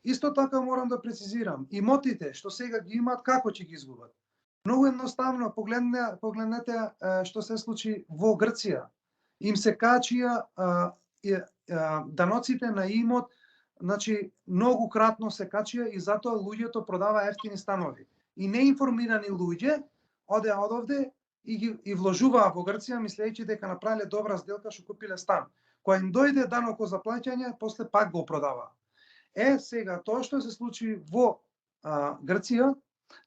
Speaker 2: Исто така морам да прецизирам, имотите што сега ги имаат, како ќе ги изгубат? Многу едноставно, погледнете што се случи во Грција. Им се качија даноците на имот, значи многу кратно се качија и затоа луѓето продава ефтини станови. И неинформирани луѓе одеа одовде и вложуваа во Грција, мислејќи дека направиле добра сделка што купиле стан. Кога им дојде даноко за плаќање, после пак го продаваа. Сега тоа што се случи во Грција,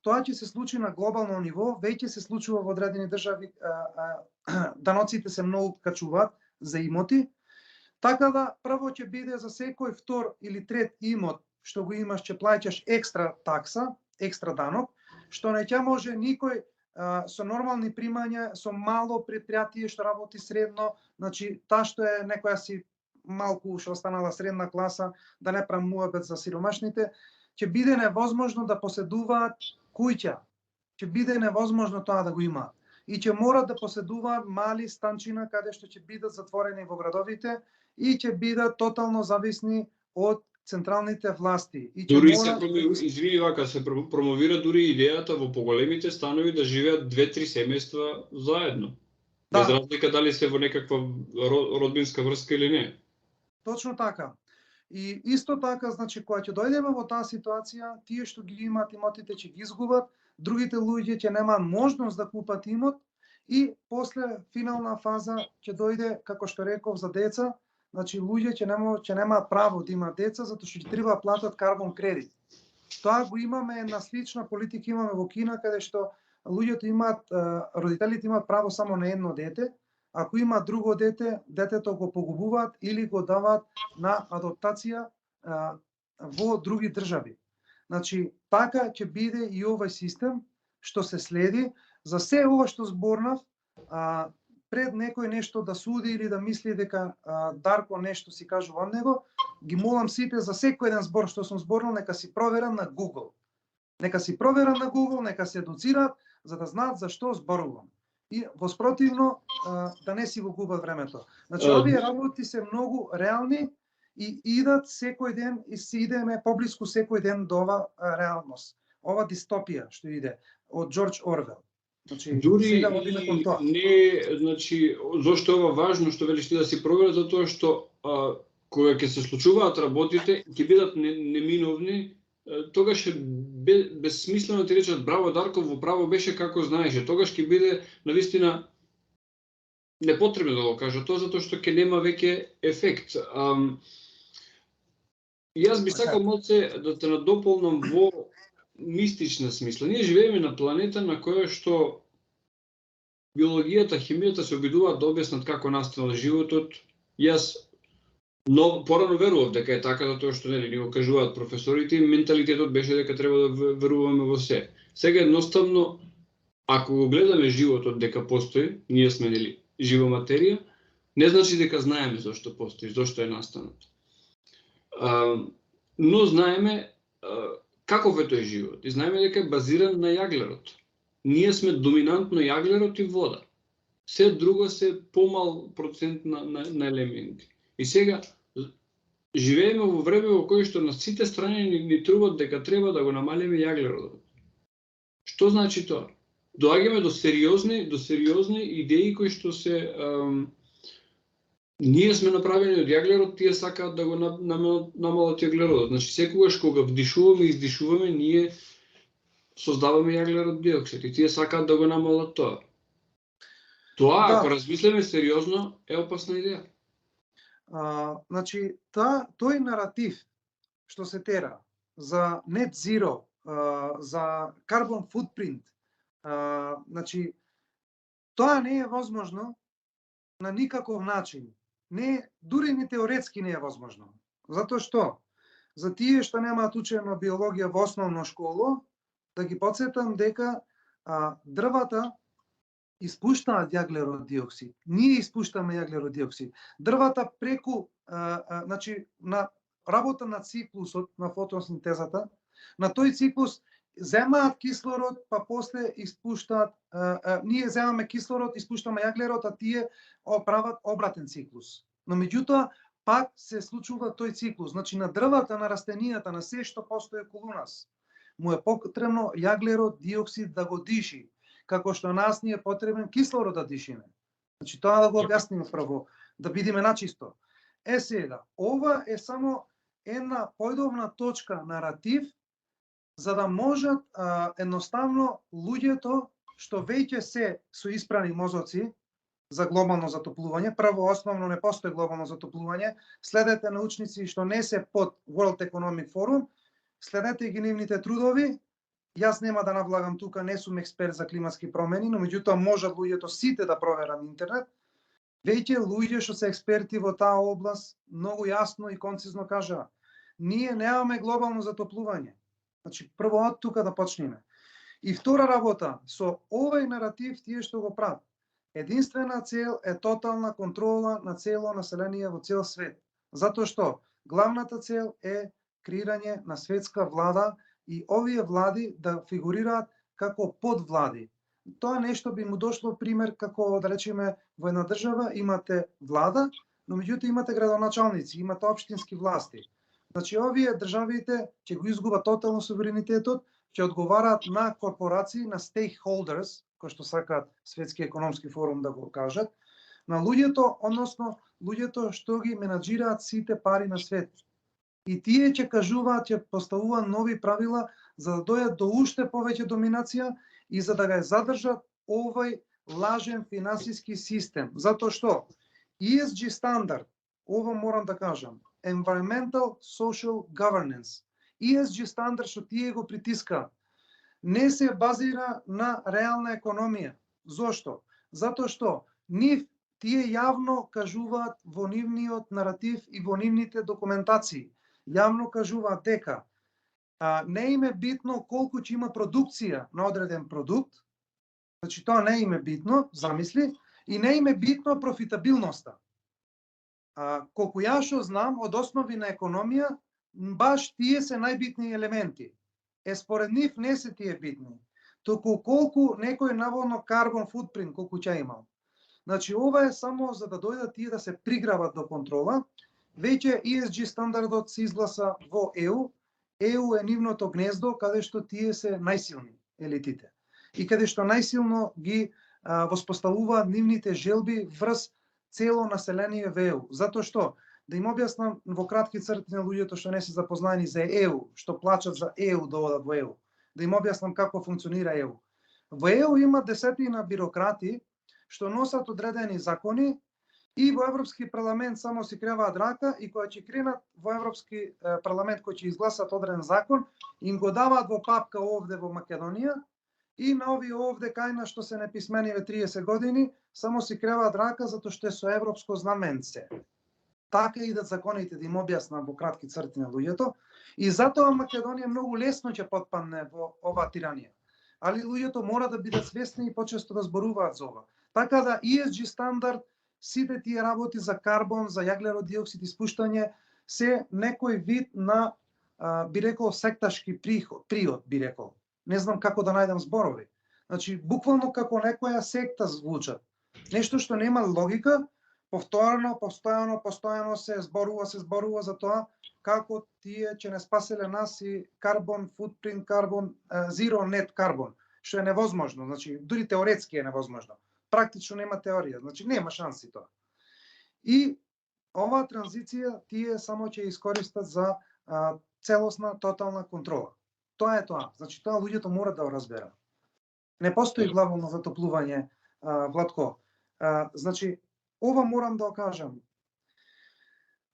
Speaker 2: тоа ќе се случи на глобално ниво, веќе се случува во одредени држави, даноците се многу качуваат за имоти, така да прво ќе биде за секој втор или трет имот што го имаш, ќе плаќаш екстра такса, екстра данок, што не ќе може никој со нормални примања, со мало предпријатие што работи средно, значи таа што е некоја си малку што останала средна класа, да не правам муабет за сиромашните, ќе биде невозможно да поседуваат куќа. Ќе биде невозможно тоа да го имаат. И ќе морат да поседуваат мали станчина каде што ќе бидат затворени во градовите и ќе бидат тотално зависни од централните власти. И
Speaker 1: дури извини вака, се промовира дури идејата во поголемите станови да живеат 2-3 семејства заедно. Да. Без разлика дали се во некаква родбинска врска или не.
Speaker 2: Точно така. И исто така, значи, кога ќе дојдеме во таа ситуација, тие што ги имаат имотите ќе ги изгубат, другите луѓе ќе немаат можност да купат имот и после финална фаза ќе дојде, како што реков, за деца, значи луѓе ќе немаат право да имаат деца затоа што ќе треба да платат карбон кредит. Тоа го имаме, една слична политика имаме во Кина, каде што луѓето имаат, родителите имаат право само на едно дете. Ако има друго дете, детето го погубуваат или го даваат на адаптација во други држави. Значи, така ќе биде и овој систем што се следи за се ова што зборнав, пред некој нешто да суди или да мисли дека Дарко нешто си кажува од него, ги молам сите за секој еден збор што сум зборил, нека си проверам на Google. Нека си проверам на Google, нека се едуцираат, за да знаат за што зборувам. И воспротивно да не си го губат времето. Значи, овие работи се многу реални и идат секој ден и се идеме поблиску секој ден до ова реалност. Ова дистопија што иде од Џорџ Орвел. Значи,
Speaker 1: дури
Speaker 2: не,
Speaker 1: значи, зошто е ова важно што велиш ти да си проверат, затоа што кога ќе се случуваат работите, ќе бидат неминовни, тогаш е безсмислено ти речат браво Дарко, во право беше како знаеше. Тогаш ќе биде навистина непотребно да го кажа тоа, затоа што ќе нема веќе ефект. Јас би сакал малце да те надополнам во мистична смисла. Ние живееме на планета на која што биологијата, химијата се обидуваат да објаснат како настанал животот. Јас порано верував дека е така, затоа што ни го кажуваат професорите, и менталитетот беше дека треба да веруваме во се. Сега едноставно, ако го гледаме животот дека постои, ние сме жива материја, не значи дека знаеме зошто постои, зошто е настанат. Но знаеме каков е тој живот и знаеме дека е базиран на јаглерот. Ние сме доминантно јаглерот и вода. Се друго се помал процент на елементи. И сега живееме во време во кое што на сите страни ни трубат дека треба да го намалиме јаглеродот. Што значи тоа? Доаѓаме до сериозни идеи кои што се ние сме направени од јаглерод, тие сакаат да го намалат јаглеродот. Значи секогаш кога вдишуваме и издишуваме, ние создаваме јаглерод диоксид и тие сакаат да го намалат тоа. Тоа, ако размислиме сериозно, е опасна идеја.
Speaker 2: Значи, тој наратив што се тера за net zero, за carbon footprint, значи, тоа не е возможно на никаков начин. Не, дури ни теоретски не е возможно. Затоа што? За тие што немаат учено биологија во основна школа, да ги потсетам дека дрвата испуштаат јаглерод диоксид. Ние испуштаме јаглерод диоксид. Дрвата преку, значи, на работа на циклусот, на фотосинтезата, на тој циклус земаат кислород, па после испуштаат, ние земаме кислород, испуштаме јаглерод, а тие прават обратен циклус. Но меѓутоа, пак се случува тој циклус. Значи, на дрвата, на растенијата, на се што постои околу нас, му е потребно јаглерод диоксид да го диши, како што нас ни е потребен кислород да дишиме. Значи, тоа да го објасниме прво, да бидеме начисто. Сега, ова е само една појдовна точка наратив, за да можат едноставно луѓето што веќе се со испрани мозоци за глобално затоплување, прво основно не постои глобално затоплување, следете научници што не се под World Economic Forum, следете ги нивните трудови. Јас нема да навлагам тука, не сум експерт за климатски промени, но меѓутоа можат луѓето сите да проверат на интернет. Веќе луѓе што се експерти во таа област многу јасно и концизно кажаа: ние немаме глобално затоплување. Значи, прво од тука да почнеме. И втора работа, со овој наратив тие што го прават, единствена цел е тотална контрола на цело население во цел свет. Затоа што главната цел е креирање на светска влада и овие влади да фигурираат како подвлади. Тоа нешто би му дошло пример како, да речеме, во една држава имате влада, но меѓутоа имате градоначалници, имате општински власти. Значи, овие државите ќе го изгубат тотално суверенитетот, ќе одговараат на корпорации, на stakeholders, кои што сакаат Светски економски форум да го кажат, на луѓето, односно луѓето што ги менаџираат сите пари на свет. И тие ќе кажуваат, ќе поставуваат нови правила за да дојдат до уште повеќе доминација и за да го задржат овој лажен финансиски систем. Затоа што ESG стандард, ова морам да кажам, Environmental Social Governance, ESG стандард што тие го притиска, не се базира на реална економија. Зошто? Затоа што тие јавно кажуваат во нивниот наратив и во нивните документации. Јавно кажуваат дека не им е битно колку ќе има продукција на одреден продукт, значи тоа не им е битно, замисли, и не им е битно профитабилноста. Колку ја што знам, од основи на економија, баш тие се најбитни елементи. Според нив не се тие битни, току колку некој наводно карбон футпринт, колку ќе имал. Значи, ова е само за да дојдат тие да се приграват до контрола. Веќе ESG стандардот се изгласа во ЕУ. ЕУ е нивното гнездо каде што тие се најсилни, елитите. И каде што најсилно ги воспоставуваат нивните желби врз цело население во ЕУ. Затоа што, да им објаснам во кратки црти на луѓето што не се запознаени за ЕУ, што плачат за ЕУ да одат во ЕУ, да им објаснам како функционира ЕУ. Во ЕУ има десетина бирократи што носат одредени закони и во Европски парламент само си креваат рака и кога ќе кренат во Европски парламент кој ќе изгласат одреден закон, им го даваат во папка овде во Македонија и на овие овде кај на што се неписмени ве 30 години, само си креваат рака затоа што е со европско знаменце. Така идат законите, да им објаснам во кратки црти на луѓето, и затоа Македонија многу лесно ќе потпадне во оваа тиранија. Али луѓето мора да бидат свесни и почесто да зборуваат за ова. Така да ESG стандард, сите тие работи за карбон, за јаглеродиоксид испуштање, се некој вид на, би рекол, секташки приод, би рекол. Не знам како да најдам зборови. Значи, буквално како некоја секта звучат. Нешто што нема логика, постојано се зборува за тоа како тие ќе не спаселе нас и карбон футпринт, карбон, zero net карбон, што е невозможно, значи дури теоретски е невозможно. Практично нема теорија, значи нема шанси тоа. И оваа транзиција тие само ќе искористат за целосна, тотална контрола. Тоа е тоа, значи тоа луѓето мора да го разберат. Не постои глобално затоплување, Владко. Значи, ова морам да кажам.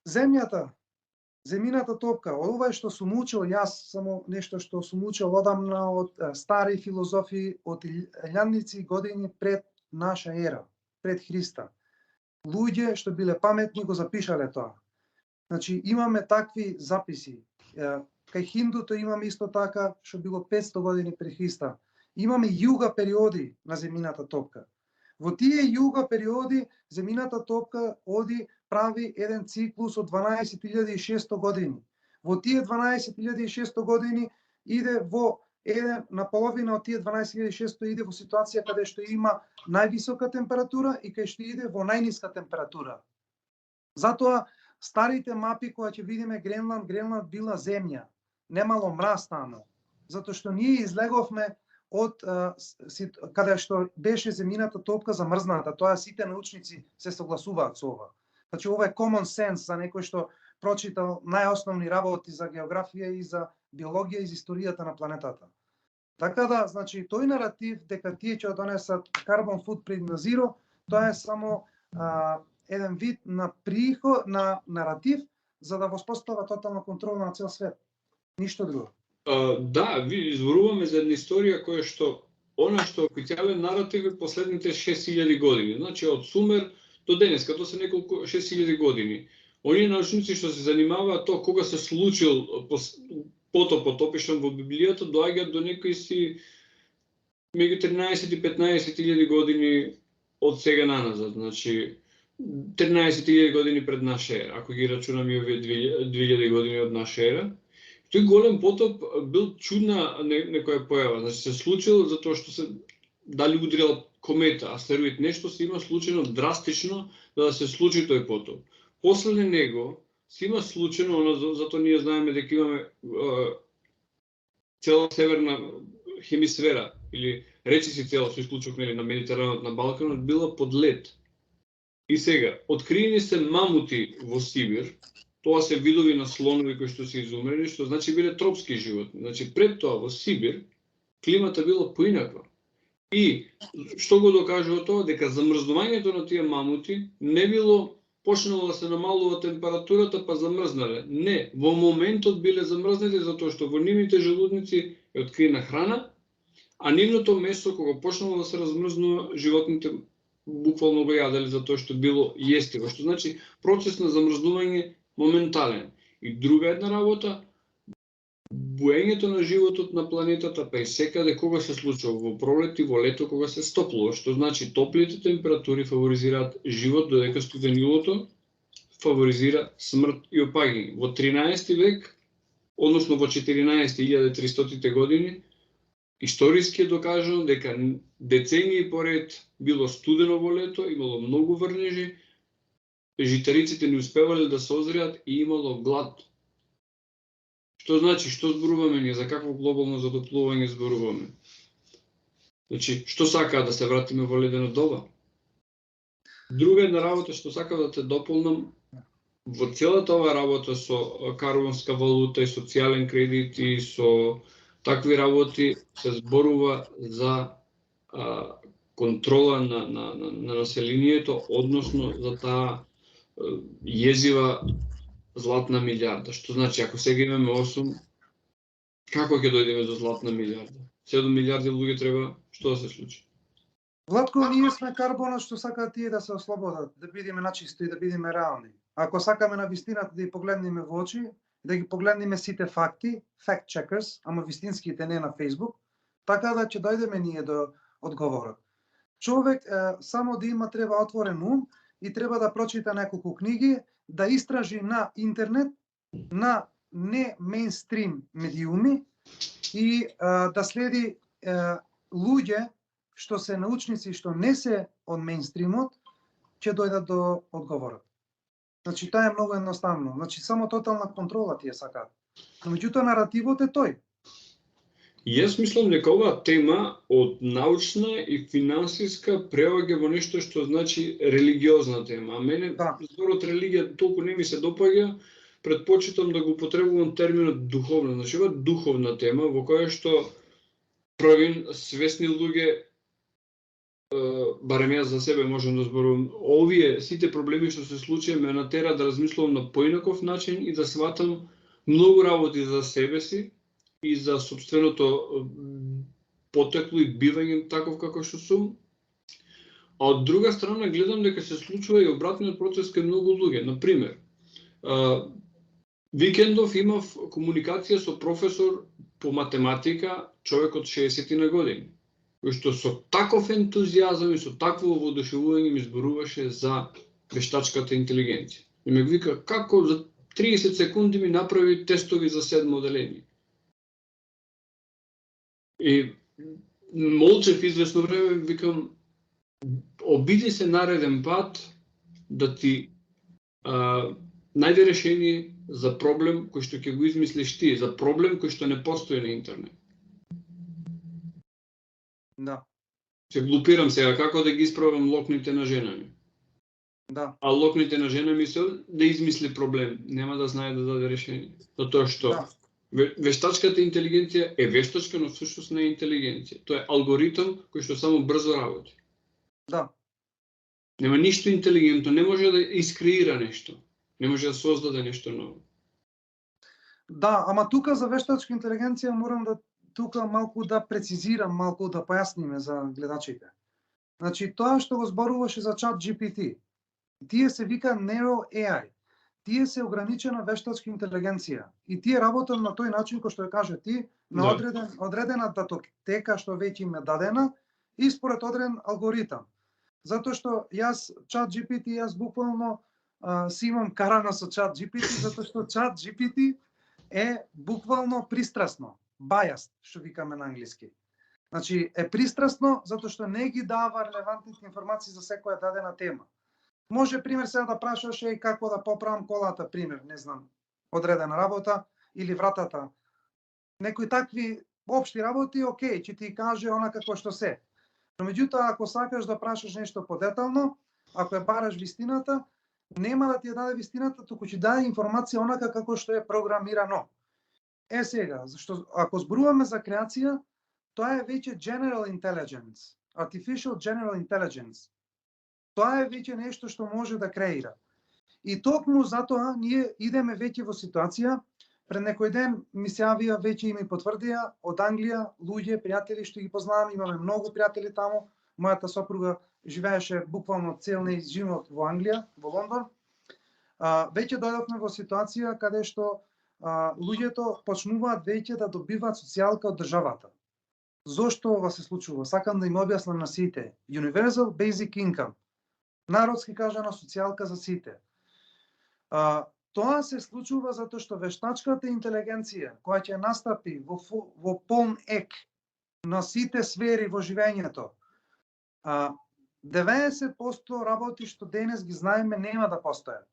Speaker 2: Земјината топка, ова е што сум учил јас, само нешто што сум учил одамна од стари филозофи, од илјадници години пред наша ера, пред Христа. Луѓе што биле паметни го запишале тоа. Значи, имаме такви записи. Кај хиндуто имаме исто така, што било 500 години пред Христа. Имаме југа периоди на земјината топка. Во тие југа периоди земјината топка оди прави еден циклус од 12.600 години. Во тие 12.600 години иде во еден наполовина од тие 12.600 иде во ситуација каде што има највисока температура и кај што иде во најниска температура. Затоа старите мапи кои ќе видиме Гренланд била земја, немало мраз таму, затоа што ние излеговме од каде што беше земјината топка замрзната. Тоа сите научници се согласуваат со ова. Значи ова е common sense за некој што прочитал најосновни работи за географија и за биологија и за историјата на планетата. Така да, значи тој наратив дека тие ќе донесат carbon footprint на zero, тоа е само еден вид на приход на наратив за да воспостават тотална контрола на цел свет. Ништо друго.
Speaker 1: Да, ви зборуваме за една историја која што она што официјален наратив е последните 6000 години. Значи од Сумер до денеска, тоа се неколку 6000 години. Оние научници што се занимаваат тоа кога се случил потопот опишан во Библијата, доаѓаат до некои си меѓу 13 и 15.000 години од сега наназад. Значи 13.000 години пред наша ера, ако ги рачунаме овие 2000 години од наша ера. Тој голем потоп бил чудна некоја појава, значи се случил затоа што се дали удрила комета, астероид, нешто се има случено драстично да се случи тој потоп. После него се има случено, затоа ние знаеме дека имаме цела северна хемисфера или речиси цела со исклучок на Медитеранот, на Балканот била под лед. И сега откриени се мамути во Сибир, тоа се видови на слонови кои што се изумрени, што значи биле тропски животни. Значи пред тоа во Сибир климата била поинаква. И што го докажува тоа? Дека замрзнувањето на тие мамути не било почнало да се намалува температурата па замрзнале. Не, во моментот биле замрзнати затоа што во нивните желудници е откриена храна, а нивното месо кога почнало да се размрзнува, животните буквално го јаделе затоа што било јестиво, што значи процес на замрзнување моментален. И друга една работа, буењето на животот на планетата, па и секаде кога се случува, во пролет и во лето кога се стоплува, што значи топлите температури фаворизираат живот, додека студенилото фаворизира смрт и опаѓање. Во 13 век, односно во 14.1300 години, историски е докажано дека децении поред било студено во лето, имало многу врнежи, житариците не успевале да се озреат и имало глад. Што значи, што зборуваме ние, за какво глобално затоплување зборуваме? Значи, што сакаат да се вратиме во ледена доба? Друга една работа што сакав да те дополнам, во целата ова работа со карбонска валута и социјален кредит и со такви работи се зборува за контрола на населението, односно за таа језива златна милиарда. Што значи, ако сега имаме 8, како ќе дојдеме до златна милиарда? 7 милиарди луѓе треба, што да се случи?
Speaker 2: Владко, ние сме карбонот што сакаат тие да се ослободат, да бидеме начисто и да бидеме реални. Ако сакаме на вистината да ги погледнеме во очи, да ги погледнеме сите факти, fact checkers, ама вистинските не на Facebook, така да ќе дојдеме ние до одговорот. Човек само да има треба отворен ум и треба да прочита неколку книги, да истражи на интернет, на не мејнстрим медиуми и да следи луѓе што се научници што не се од мејнстримот, ќе дојдат до одговорот. Значи, тоа е многу едноставно. Значи, само тотална контрола тие сакаат. Но меѓутоа наративот е тој.
Speaker 1: Јас мислам дека оваа тема од научна и финансиска преоѓа во нешто што значи религиозна тема. А мене зборот религија толку не ми се допаѓа, предпочитам да го употребувам терминот духовна. Значи, ова духовна тема во која што правим свесни луѓе, барем јас за себе можам да зборувам, овие сите проблеми што се случија ме натера да размислувам на поинаков начин и да сватам многу работи за себе си и за собственото потекло и бивање таков како што сум. А од друга страна гледам дека се случува и обратниот процес кај многу луѓе. Например, викендов имав комуникација со професор по математика, човек од 60 на години, кој што со таков ентузијазам и со такво воодушевување ми зборуваше за вештачката интелигенција. И ме вика како за 30 секунди ми направи тестови за 7 оделение. И молчев известно време, викам, обиди се нареден пат да ти најде решение за проблем кој што ќе го измислиш ти, за проблем кој што не постои на интернет.
Speaker 2: Да.
Speaker 1: Се глупирам сега, како да ги исправам локните на жена ми.
Speaker 2: Да.
Speaker 1: А локните на жена ми се да измисли проблем, нема да знае да даде решение. Затоа што вештачката интелигенција е вештачка, но всушност не е интелигенција. Тоа е алгоритам кој што само брзо работи.
Speaker 2: Да.
Speaker 1: Нема ништо интелигентно, не може да искреира нешто. Не може да создаде нешто ново.
Speaker 2: Да, ама тука за вештачка интелигенција морам да тука малку да прецизирам, малку да појасниме за гледачите. Значи, тоа што го зборуваше за чат GPT, тие се вика Neo AI. Тие се ограничена вештачка интелигенција и тие работат на тој начин кој што ја каже ти, на одредена датотека што веќе им е дадена и според одреден алгоритам. Затоа што јас чат GPT, јас буквално си имам карана со чат GPT, затоа што чат GPT е буквално пристрасно, biased, што викаме на англиски. Значи, е пристрасно затоа што не ги дава релевантните информации за секоја дадена тема. Може, пример, сега да прашаш како да поправам колата, пример, не знам, одредена работа или вратата. Некои такви општи работи, окей, ќе ти каже она како што се. Но меѓутоа, ако сакаш да прашаш нешто подетално, ако ја бараш вистината, нема да ти ја даде вистината, туку ќе даде информација онака како што е програмирано. Сега, зашто ако зборуваме за креација, тоа е веќе general intelligence, artificial general intelligence. Тоа е веќе нешто што може да креира. И токму затоа ние идеме веќе во ситуација. Пред некој ден ми се јавија, веќе и ми потврдија од Англија луѓе, пријатели што ги познавам, имаме многу пријатели таму. Мојата сопруга живееше буквално цел нејз живот во Англија, во Лондон. Веќе дојдовме во ситуација каде што луѓето почнуваат веќе да добиваат социјалка од државата. Зошто ова се случува? Сакам да им објаснам на сите. Universal Basic Income. Народски кажано социјалка за сите. Тоа се случува затоа што вештачката интелигенција која ќе настапи во полн ек на сите сфери во живењето, 90% работи што денес ги знаеме нема да постојат.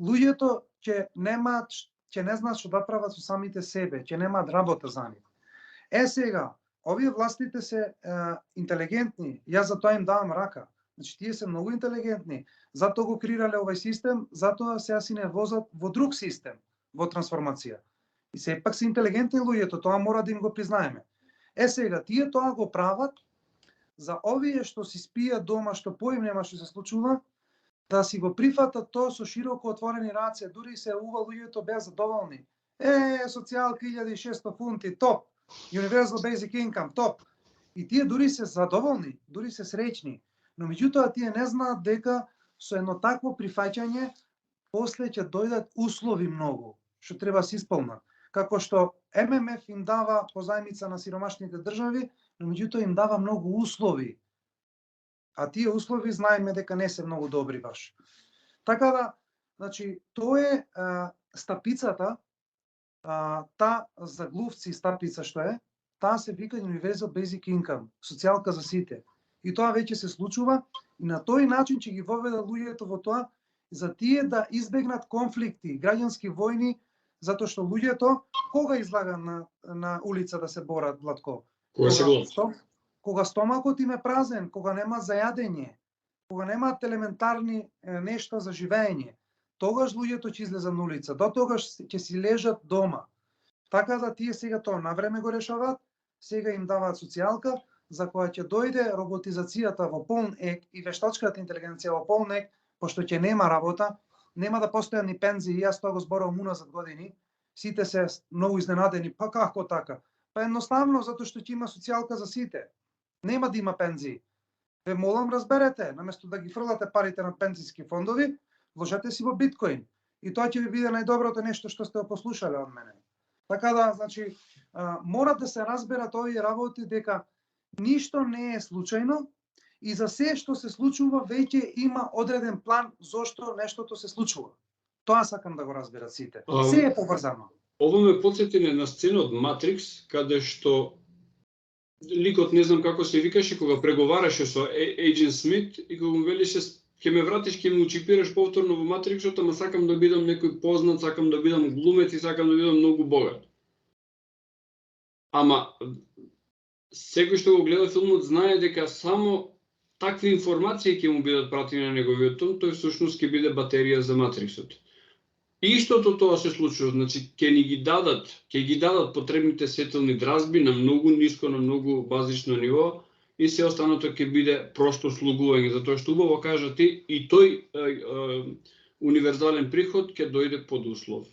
Speaker 2: Луѓето ќе не знаат што да прават со самите себе, ќе немаат работа за нив. Сега, овие властите се интелигентни, јас за тоа им давам рака. Значи, тие се многу интелигентни, затоа го креирале овој систем, затоа сега си не возат во друг систем, во трансформација. И сепак се интелигентни луѓето, тоа мора да им го признаеме. Сега, тие тоа го прават за овие што си спијат дома, што поим нема што се случува, да си го прифатат тоа со широко отворени раце, дури се луѓето беа задоволни. Социјалка 1600 фунти, топ. Universal Basic Income, топ. И тие дури се задоволни, дури се среќни. Но меѓутоа тие не знаат дека со едно такво прифаќање после ќе дојдат услови многу, што треба се исполнат. Како што ММФ им дава позајмица на сиромашните држави, но меѓутоа им дава многу услови. А тие услови знаеме дека не се многу добри баш. Така да, значи, тоа е стапицата, та заглувци стапица што е, таа се вика Universal Basic Income, социјалка за сите. И тоа веќе се случува и на тој начин ќе ги воведе луѓето во тоа за тие да избегнат конфликти, граѓански војни, затоа што луѓето кога излага на улица да се борат, Владко? Кога стомакот им е празен, кога нема за јадење, кога немаат елементарни нешта за живење, тогаш луѓето ќе излезат на улица, до тогаш ќе си лежат дома. Така да тие сега тоа навреме го решаваат, сега им даваат социјалка, за која ќе дојде роботизацијата во полн ек и вештачката интелигенција во полн ек, пошто ќе нема работа, нема да постојат ни пензии, јас тоа го зборувам уназад години, сите се многу изненадени, па како така? Па едноставно затоа што ќе има социјалка за сите. Нема да има пензии. Ве молам разберете, наместо да ги фрлате парите на пензиски фондови, вложете си во биткоин. И тоа ќе ви биде најдоброто нешто што сте послушале од мене. Така да, значи, мора да се разберат овие работи дека ништо не е случајно и за се што се случува веќе има одреден план зошто нештото се случува. Тоа сакам да го разберат сите. Се е поврзано.
Speaker 1: Ова ме потсети на сцена од Матрикс, каде што ликот не знам како се викаше кога преговараше со Ејджент Смит и кога му велише ќе ме вратиш, ќе ме учипираш повторно во Матриксот, ама сакам да бидам некој познат, сакам да бидам глумец и сакам да бидам многу богат. Ама секој што го гледа филмот знае дека само такви информации ќе му бидат пратени на неговиот том, тој всушност ќе биде батерија за Матриксот. И истото тоа се случува, значи ќе ги дадат потребните светилни дразби на многу ниско, на многу базично ниво и се останато ќе биде просто слугување, затоа што убаво кажа ти и тој универзален приход ќе дојде под услов.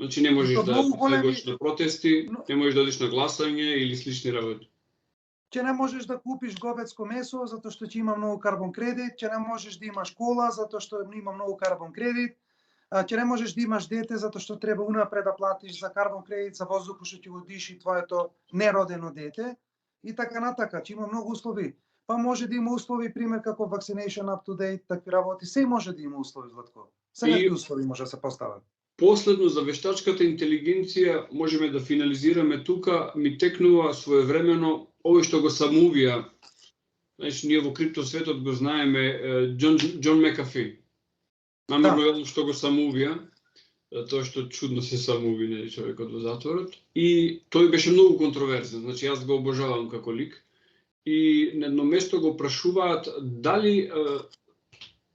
Speaker 1: Значи не можеш да одиш на протести, не можеш да одиш на гласање или слични работи.
Speaker 2: Ќе не можеш да купиш говецко месо затоа што ќе има многу карбон кредит, ќе не можеш да имаш кола затоа што има многу карбон кредит, ќе не можеш да имаш дете затоа што треба унапред да платиш за карбон кредит за воздухот што ќе го диши твоето неродено дете и така натака, ќе има многу услови. Па може да има услови, пример како vaccination up to date, такви работи, се може да има услови, Владко. Секакви услови може да се постават.
Speaker 1: Последно за вештачката интелигенција можеме да финализираме тука, ми текнува своевремено овој што го самоубија. Значи ние во криптосветот го знаеме Џон Мекафи. Намерно јадам што го самоубија, тоа што чудно се самоуби човекот во затворот. И тој беше многу контроверзен, значи јас го обожавам како лик. И на едно место го прашуваат дали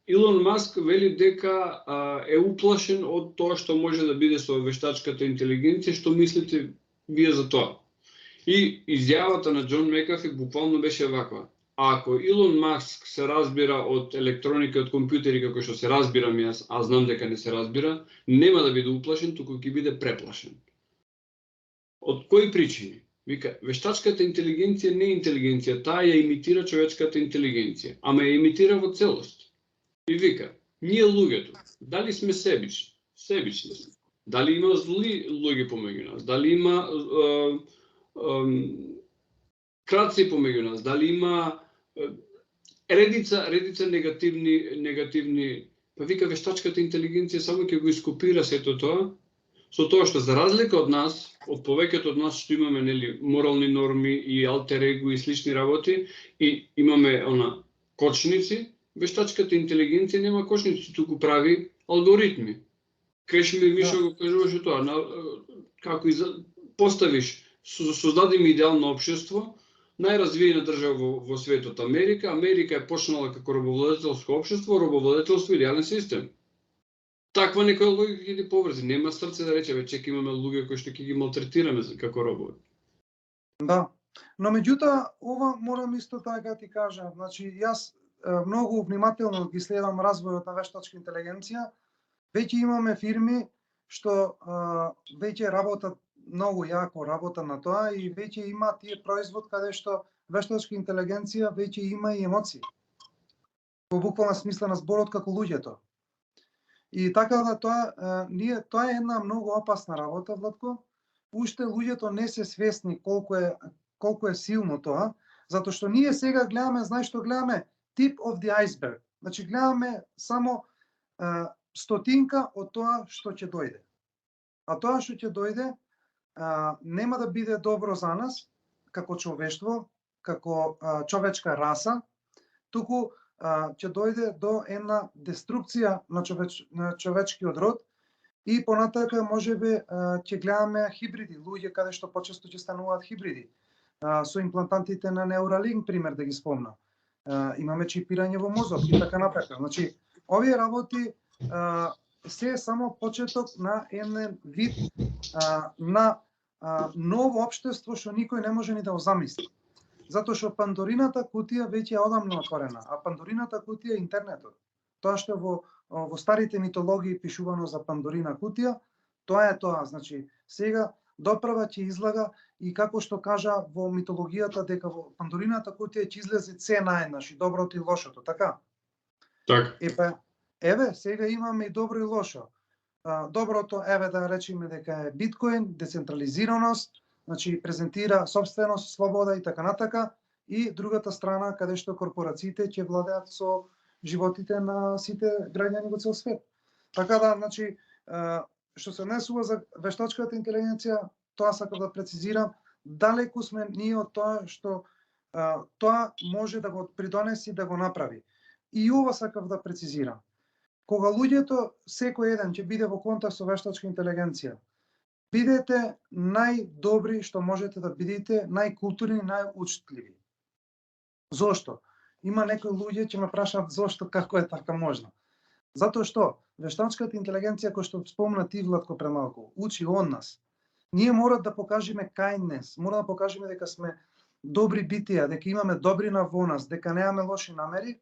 Speaker 1: Илон Маск вели дека е уплашен од тоа што може да биде со вештачката интелигенција, што мислите вие за тоа? И изјавата на Џон Мекафи буквално беше ваква: ако Илон Маск се разбира од електроника, од компјутери како што се разбирам јас, а знам дека не се разбира, нема да биде уплашен, туку ќе биде преплашен. Од кои причини? Вика, вештачката интелигенција не е интелигенција, таа ја имитира човечката интелигенција, ама ја имитира во целост. И вика, ние луѓето, дали сме себични? Себични сме. Дали има зли луѓе помеѓу нас? Дали има крадци помеѓу нас? Дали има редица негативни, па вика, вештачката интелигенција само ќе го ископира сето тоа, со тоа што за разлика од нас, од повеќето од нас што имаме нели морални норми и алтер его и слични работи, и имаме кочници, вештачката интелигенција нема кочници, туку прави алгоритми. Крешмир Мишо го кажуваше тоа, како поставиш, создадеме идеално општество, најразвиена држава во светот Америка. Америка е почнала како робовладетелско општество, робовладетелство идеален систем. Таква некоја логика ќе ги поврзи, нема срце да рече, чека имаме луѓе кои што ќе ги малтретираме како робови.
Speaker 2: Да, но меѓутоа ова морам исто така ти кажам, значи јас многу внимателно ги следам развојот на вештачка интелигенција. Веќе имаме фирми што веќе работат многу јако работа на тоа и веќе има тие производ каде што вештачка интелигенција веќе има и емоции. Во буквална смисла на зборот како луѓето. И така да тоа е една многу опасна работа, Владко. Уште луѓето не се свесни колку е силно тоа, затоа што ние сега гледаме, знаеш што гледаме? Tip of the iceberg. Значи гледаме само стотинка од тоа што ќе дојде. А тоа што ќе дојде нема да биде добро за нас, како човештво, како човечка раса, туку ќе дојде до една деструкција на човечкиот род и понатака можеби ќе гледаме хибриди, луѓе каде што почесто ќе стануваат хибриди. Со имплантантите на Neuralink, пример да ги спомна. Имаме чипирање во мозок и така натака. Значи, овие работи се само почеток на еден вид на ново општество што никој не може ни да го замисли. Затоа што Пандорината кутија веќе е одамна отворена, а Пандорината кутија е интернетот. Тоа што во старите митологии пишувано за Пандорина кутија, тоа е тоа. Значи, сега доправа ќе излага и како што кажа во митологијата дека во Пандорината кутија ќе излезе се наеднаш, и доброто и лошото, така?
Speaker 1: Така.
Speaker 2: Еве, сега имаме и добро и лошо. Доброто, да речеме дека е биткоин, децентрализираност, значи презентира собственост, слобода и така натака, и другата страна каде што корпорациите ќе владеат со животите на сите граѓани во цел свет. Така да, значи, што се однесува за вештачката интелигенција, тоа сакам да прецизирам, далеку сме ние од тоа што тоа може да го придонеси да го направи. И ова сакав да прецизирам. Кога луѓето, секој еден ќе биде во контакт со вештачка интелигенција, бидете најдобри што можете да бидете, најкултурни, најучтливи. Зошто? Има некои луѓе ќе ме прашаат зошто, како е така можно. Затоа што вештачката интелигенција, кој што спомна ти, Владко, премалку, учи од нас. Ние мора да покажеме kindness, мора да покажеме дека сме добри битија, дека имаме добрина во нас, дека немаме лоши намери,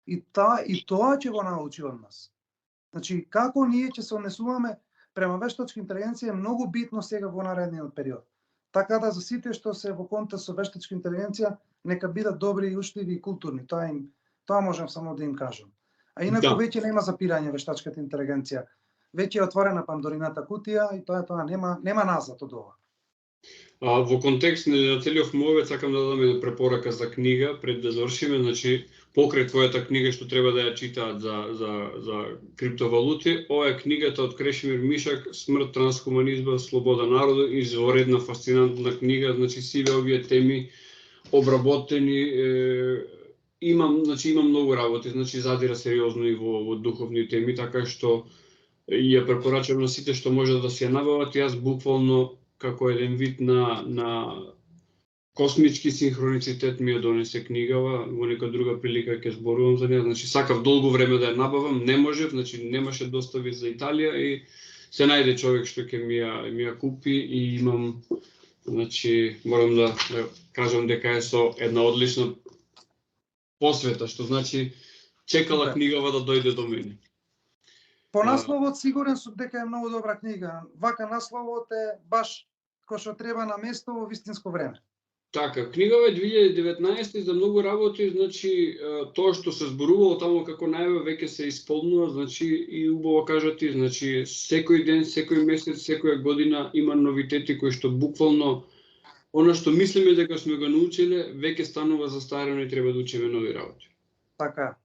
Speaker 2: и тоа ќе го научи од нас. Значи, како ние ќе се однесуваме према вештачка интелигенција е многу битно сега во наредниот период. Така да за сите што се во контакт со вештачка интелигенција, нека бидат добри, учтиви и културни. Тоа можам само да им кажам. А инаку веќе нема запирање вештачката интелигенција. Веќе е отворена Пандорината кутија и тоа нема назад од ова.
Speaker 1: Во контекст на целиот мовет сакам да дадам една препорака за книга пред да завршиме, значи покрај твојата книга што треба да ја читаат за криптовалути, ова е книгата од Крешмир Мишак Смрт, трансхуманизма, слобода народу, изворедна фасцинантна книга, значи сиве овие теми обработени, имам многу работи, значи задира сериозно и во духовни теми, така што ја препорачувам на сите што можат да се ја набават. Јас буквално како еден вид на космички синхроницитет ми ја донесе книгава, во нека друга прилика ќе зборувам за неја. Значи сакав долго време да ја набавам, не можев, значи немаше достави за Италија и се најде човек што ќе ми ја купи и имам, значи морам да кажам дека е со една одлична посвета, што значи чекала книгава да дојде до мене.
Speaker 2: По насловот сигурен сум дека е многу добра книга. Вака насловот е баш кој што треба на место во вистинско време.
Speaker 1: Така, книгава е 2019 за многу работи, значи тоа што се зборувало таму како најава веќе се исполнува, значи и убаво кажати, значи секој ден, секој месец, секоја година има новитети кои што буквално она што мислиме дека сме го научиле, веќе станува застарено и треба да учиме нови работи.
Speaker 2: Така.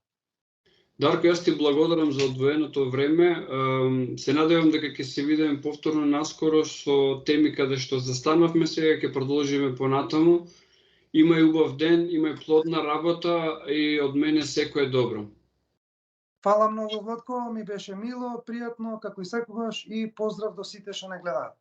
Speaker 1: Дарко, јас ти благодарам за одвоеното време. Се надевам дека ќе се видиме повторно наскоро со теми каде што застанавме сега, ќе продолжиме понатаму. Имај убав ден, имај плодна работа и од мене секое добро.
Speaker 2: Фала многу, Владко, ми беше мило, пријатно, како и секогаш, и поздрав до сите што не гледаат.